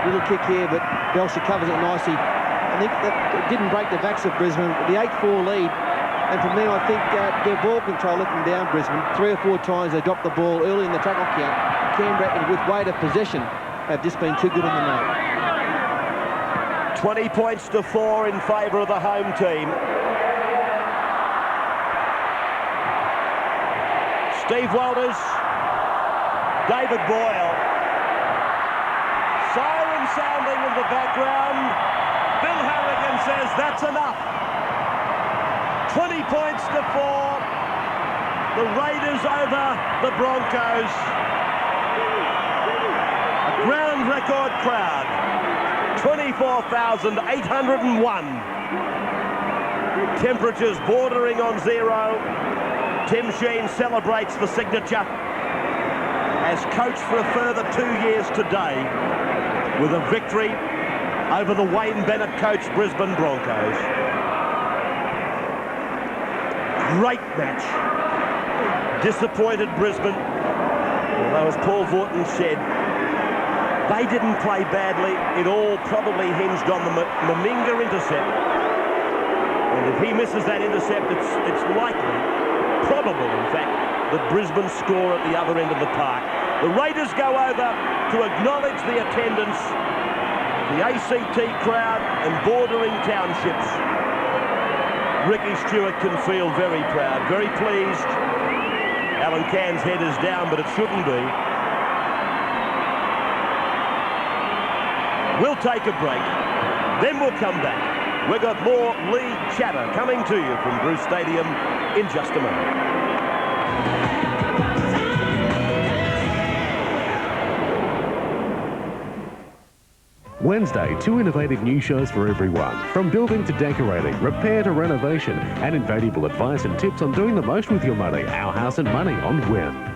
S4: Little kick here, but Belcher covers it nicely. I think that it didn't break the backs of Brisbane. The 8-4 lead, and from then I think their ball control let them down Brisbane. 3 or 4 times they dropped the ball early in the tackle count. Canberra, with weight of possession, have just been too good on the night.
S11: 20 points to 4 in favour of the home team. Steve Walters, David Boyle. Siren sounding in the background. Bill Harrigan says that's enough. 20 points to 4. The Raiders over the Broncos. A ground record crowd.
S23: 24,801. Temperatures bordering on zero. Tim Sheen celebrates the signature as coach for a further 2 years today with a victory over the Wayne Bennett coached Brisbane Broncos. Great match. Disappointed Brisbane, although as Paul Vaughton said, they didn't play badly. It all probably hinged on the Meninga intercept. And if he misses that intercept, it's likely, probable in fact, that Brisbane score at the other end of the park. The Raiders go over to acknowledge the attendance, the ACT crowd and bordering townships. Ricky Stewart can feel very proud, very pleased. Alan Cann's head is down, but it shouldn't be. We'll take a break, then we'll come back. We've got more league chatter coming to you from Bruce Stadium in just a moment.
S12: Wednesday, 2 innovative new shows for everyone. From building to decorating, repair to renovation, and invaluable advice and tips on doing the most with your money. Our House and Money on Win.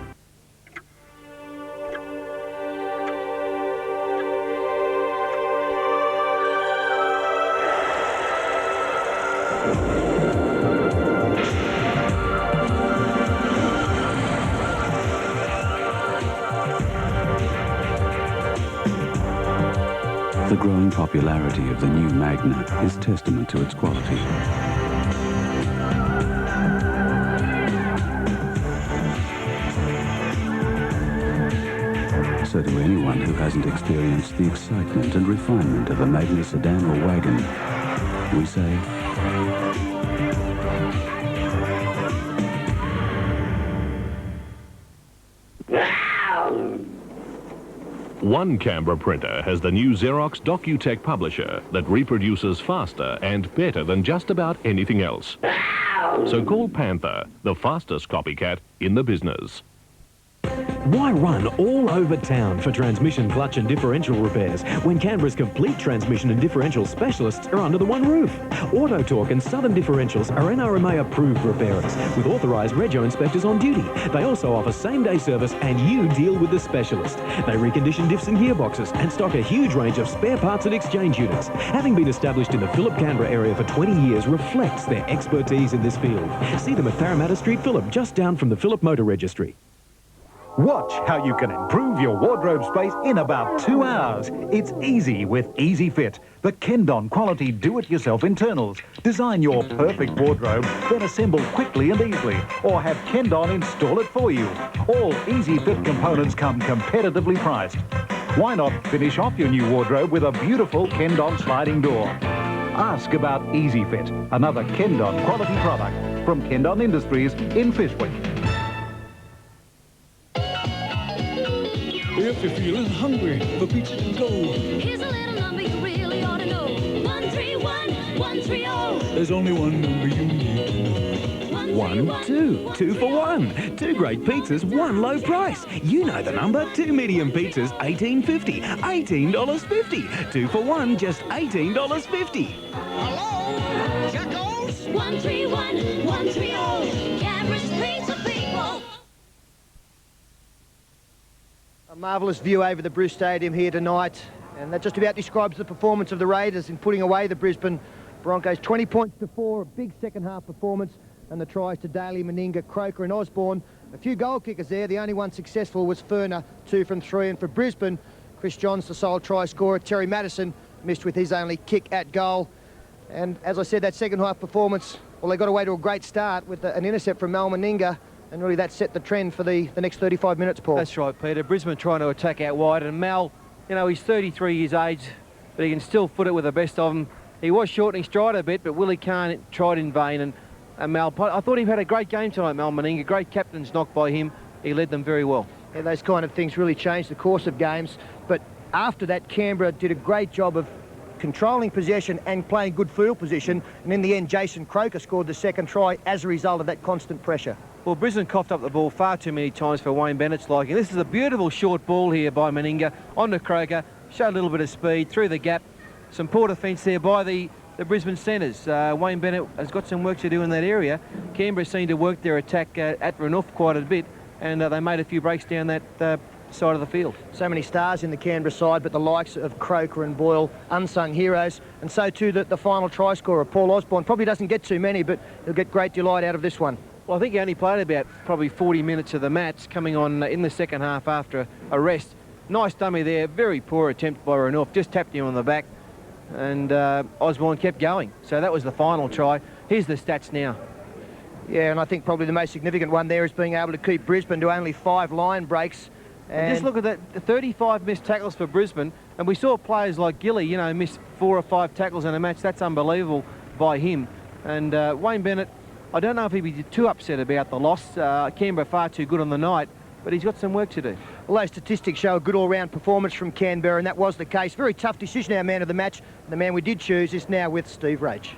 S17: The growing popularity of the new Magna is testament to its quality. So to anyone who hasn't experienced the excitement and refinement of a Magna sedan or wagon, we say,
S1: One Canberra printer has the new Xerox DocuTech publisher that reproduces faster and better than just about anything else. So call Panther, the fastest copycat in the business.
S12: Why run all over town for transmission, clutch and differential repairs when Canberra's complete transmission and differential specialists are under the one roof? Auto Torque and Southern Differentials are NRMA approved repairers with authorised rego inspectors on duty. They also offer same-day service and you deal with the specialist. They recondition diffs and gearboxes and stock a huge range of spare parts and exchange units. Having been established in the Phillip Canberra area for 20 years reflects their expertise in this field. See them at Parramatta Street, Phillip, just down from the Phillip Motor Registry.
S18: Watch how you can improve your wardrobe space in about 2 hours. It's easy with Easy Fit, the Kendon quality do-it-yourself internals. Design your perfect wardrobe, then assemble quickly and easily, or have Kendon install it for you. All Easy Fit components come competitively priced. Why not finish off your new wardrobe with a beautiful Kendon sliding door? Ask about Easy Fit, another Kendon quality product from Kendon Industries in Fishwick.
S10: If you're feeling hungry for pizza to go,
S13: here's a little number you really ought to know. 131130.
S10: There's only one number you need to know.
S12: 1, 2 for 1. 2 great pizzas, 1 low price. You know the number. 2 medium pizzas, $18.50. $18.50. 2 for 1, just $18.50.
S13: Hello? Checkos? 131130. Canberra's Pizza People.
S3: A marvellous view over the Bruce Stadium here tonight, and that just about describes the performance of the Raiders in putting away the Brisbane Broncos. 20 points to 4, a big second half performance, and the tries to Daly, Meninga, Croker and Osborne. A few goal kickers there. The only one successful was Furner, 2 from 3, and for Brisbane, Chris Johns, the sole try scorer. Terry Madison missed with his only kick at goal. And as I said, that second half performance, well, they got away to a great start with an intercept from Mal Meninga. And really that set the trend for the next 35 minutes, Paul.
S4: That's right, Peter. Brisbane trying to attack out wide, and Mal, you know, he's 33 years age, but he can still foot it with the best of them. He was shortening stride a bit, but Willie Kahn tried in vain, and Mal, I thought he had a great game tonight, Mal Meninga. Great captain's knock by him. He led them very well.
S3: Yeah, those kind of things really change the course of games, but after that, Canberra did a great job of controlling possession and playing good field position, and in the end, Jason Croker scored the second try as a result of that constant pressure.
S4: Well, Brisbane coughed up the ball far too many times for Wayne Bennett's liking. This is a beautiful short ball here by Meninga on to Croker. Showed a little bit of speed through the gap. some poor defence there by the Brisbane centres. Wayne Bennett has got some work to do in that area. Canberra seemed to work their attack at Renouf quite a bit, and they made a few breaks down that side of the field.
S3: So many stars in the Canberra side, but the likes of Croker and Boyle, unsung heroes, and so too the final try scorer, Paul Osborne. Probably doesn't get too many, but he'll get great delight out of this one.
S4: Well, I think he only played about probably 40 minutes of the match, coming on in the second half after a rest. Nice dummy there, very poor attempt by Renouf, just tapped him on the back, and Osborne kept going. So that was the final try. Here's the stats now.
S3: Yeah, and I think probably the most significant one there is being able to keep Brisbane to only 5 line breaks.
S4: And just look at that, 35 missed tackles for Brisbane, and we saw players like Gilly, you know, miss 4 or 5 tackles in a match. That's unbelievable by him. And Wayne Bennett, I don't know if he'd be too upset about the loss. Canberra far too good on the night, but he's got some work to do.
S3: Well, those statistics show a good all-round performance from Canberra, and that was the case. Very tough decision, our man of the match. The man we did choose is now with Steve Roach.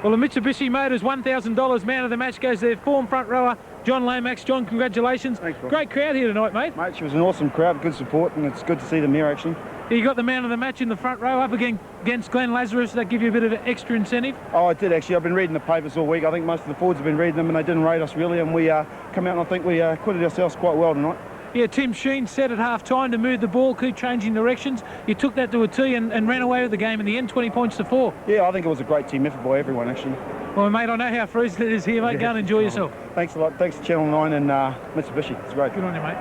S5: Well, the Mitsubishi Motors $1,000 man of the match goes their form front rower, John Lomax. John, congratulations.
S7: Thanks, bro.
S5: Great crowd here tonight, mate.
S7: Mate, it was an awesome crowd, good support, and it's good to see them here, actually.
S5: You got the man of the match in the front row up against Glenn Lazarus. That give you a bit of an extra incentive?
S7: Oh, I did, actually. I've been reading the papers all week. I think most of the forwards have been reading them, and they didn't rate us, really, and we come out, and I think we acquitted ourselves quite well tonight.
S5: Yeah, Tim Sheen said at half-time to move the ball, keep changing directions. You took that to a tee and ran away with the game in the end, 20 points to 4.
S7: Yeah, I think it was a great team effort by everyone, actually.
S5: Well, mate, I know how freezing it is here, mate. Go and enjoy yourself.
S7: Thanks a lot. Thanks to Channel 9 and Mitsubishi. It's great.
S5: Good on you, mate.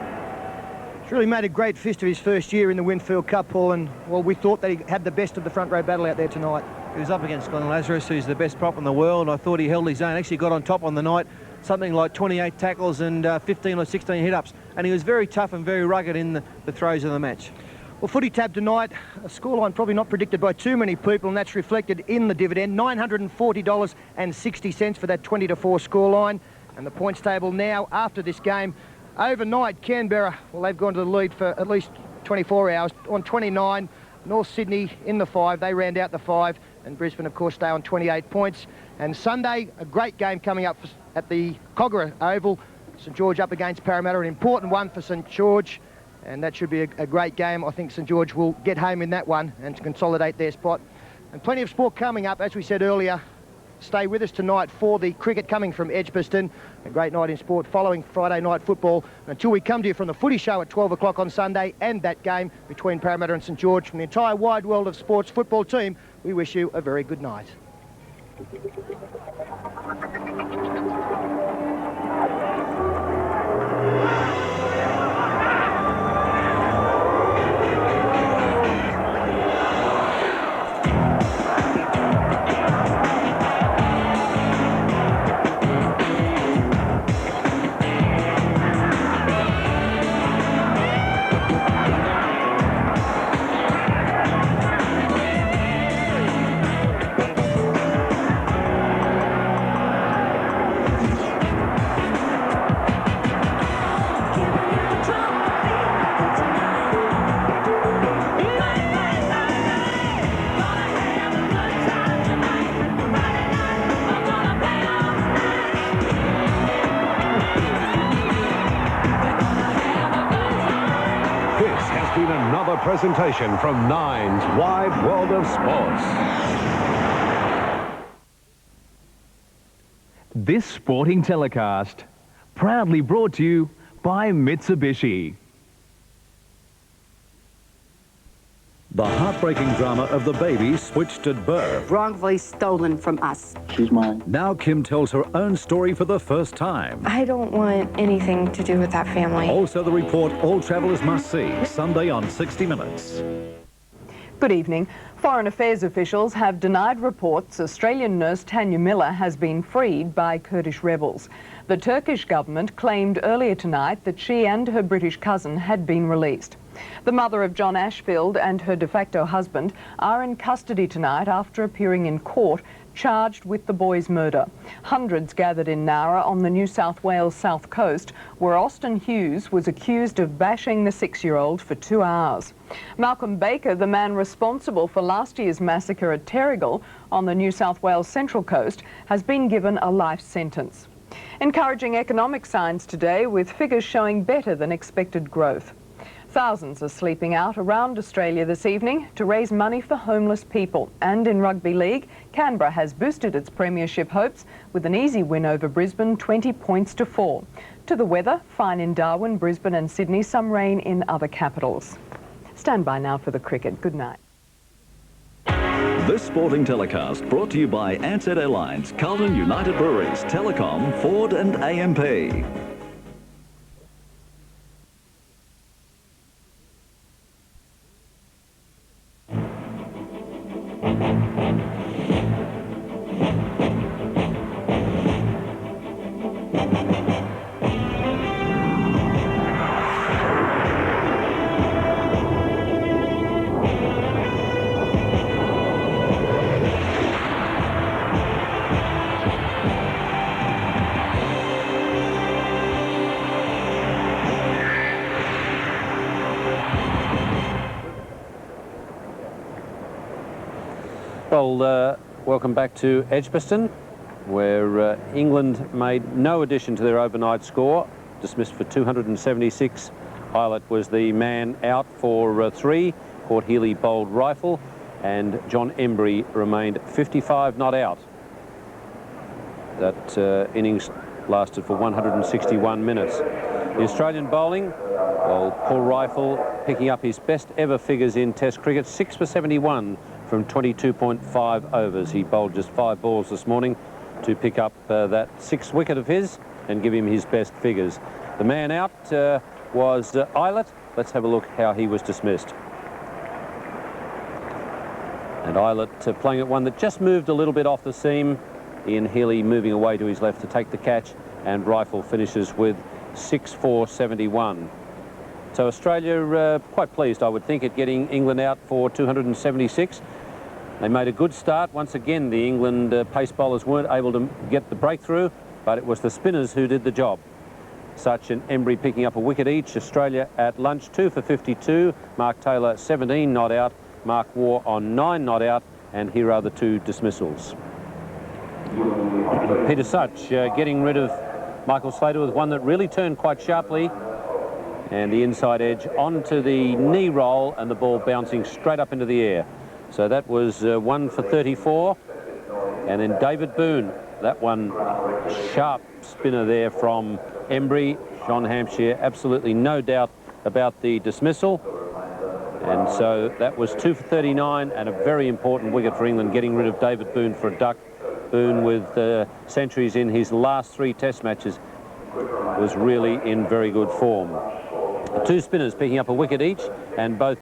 S3: He's really made a great fist of his first year in the Winfield Cup, Paul, and, well, we thought that he had the best of the front row battle out there tonight.
S4: He was up against Glenn Lazarus, who's the best prop in the world. I thought he held his own. Actually got on top on the night, something like 28 tackles and 15 or 16 hit-ups. And he was very tough and very rugged in the throws of the match.
S3: Well, footy tab tonight, a scoreline probably not predicted by too many people, and that's reflected in the dividend, $940.60 for that 20-4 scoreline. And the points table now after this game. Overnight, Canberra, well, they've gone to the lead for at least 24 hours on 29. North Sydney in the 5, they round out the 5, and Brisbane, of course, stay on 28 points. And Sunday, a great game coming up at the Kogarah Oval. St George up against Parramatta, an important one for St George, and that should be a great game. I think St George will get home in that one and to consolidate their spot. And plenty of sport coming up, as we said earlier. Stay with us tonight for the cricket coming from Edgbaston. A great night in sport following Friday night football. Until we come to you from the footy show at 12 o'clock on Sunday and that game between Parramatta and St George, from the entire wide world of sports football team, we wish you a very good night.
S1: Presentation from Nine's Wide World of Sports.
S15: This sporting telecast, proudly brought to you by Mitsubishi.
S8: The heartbreaking drama of the baby switched at birth.
S16: Wrongfully stolen from us.
S8: She's mine. Now Kim tells her own story for the first time.
S19: I don't want anything to do with that family.
S8: Also the report all travellers must see, Sunday on 60 Minutes.
S20: Good evening. Foreign Affairs officials have denied reports Australian nurse Tanya Miller has been freed by Kurdish rebels. The Turkish government claimed earlier tonight that she and her British cousin had been released. The mother of John Ashfield and her de facto husband are in custody tonight after appearing in court charged with the boy's murder. Hundreds gathered in Nara on the New South Wales south coast, where Austin Hughes was accused of bashing the 6-year-old for 2 hours. Malcolm Baker, the man responsible for last year's massacre at Terrigal on the New South Wales Central Coast, has been given a life sentence. Encouraging economic signs today, with figures showing better than expected growth. Thousands are sleeping out around Australia this evening to raise money for homeless people. And in Rugby League, Canberra has boosted its premiership hopes with an easy win over Brisbane, 20 points to 4. To the weather, fine in Darwin, Brisbane and Sydney, some rain in other capitals. Stand by now for the cricket. Good night.
S2: This sporting telecast brought to you by Ansett Airlines, Carlton United Breweries, Telecom, Ford and AMP.
S6: Well, welcome back to Edgbaston, where England made no addition to their overnight score, dismissed for 276. Eilert was the man out for 3. Port Healy bowled rifle, and John Embry remained 55 not out. That innings lasted for 161 minutes. The Australian bowling, well, Paul Rifle picking up his best ever figures in Test cricket, 6 for 71 from 22.5 overs. He bowled just 5 balls this morning to pick up that 6th wicket of his and give him his best figures. The man out was Eilert. Let's have a look how he was dismissed. And Eilert playing at one that just moved a little bit off the seam. Ian Healy moving away to his left to take the catch, and Rifle finishes with 6 for 71. So Australia quite pleased, I would think, at getting England out for 276. They made a good start. Once again, the England pace bowlers weren't able to get the breakthrough, but it was the spinners who did the job. Such and Embry picking up a wicket each. Australia at lunch 2 for 52. Mark Taylor 17 not out. Mark Waugh on 9 not out, and here are the 2 dismissals. Peter Such getting rid of Michael Slater with one that really turned quite sharply, and the inside edge onto the knee roll, and the ball bouncing straight up into the air. So that was 1 for 34. And then David Boone, that one sharp spinner there from Embry. John Hampshire, absolutely no doubt about the dismissal. And so that was 2 for 39, and a very important wicket for England, getting rid of David Boone for a duck. Boone, with centuries in his last 3 Test matches, was really in very good form. The 2 spinners picking up a wicket each, and both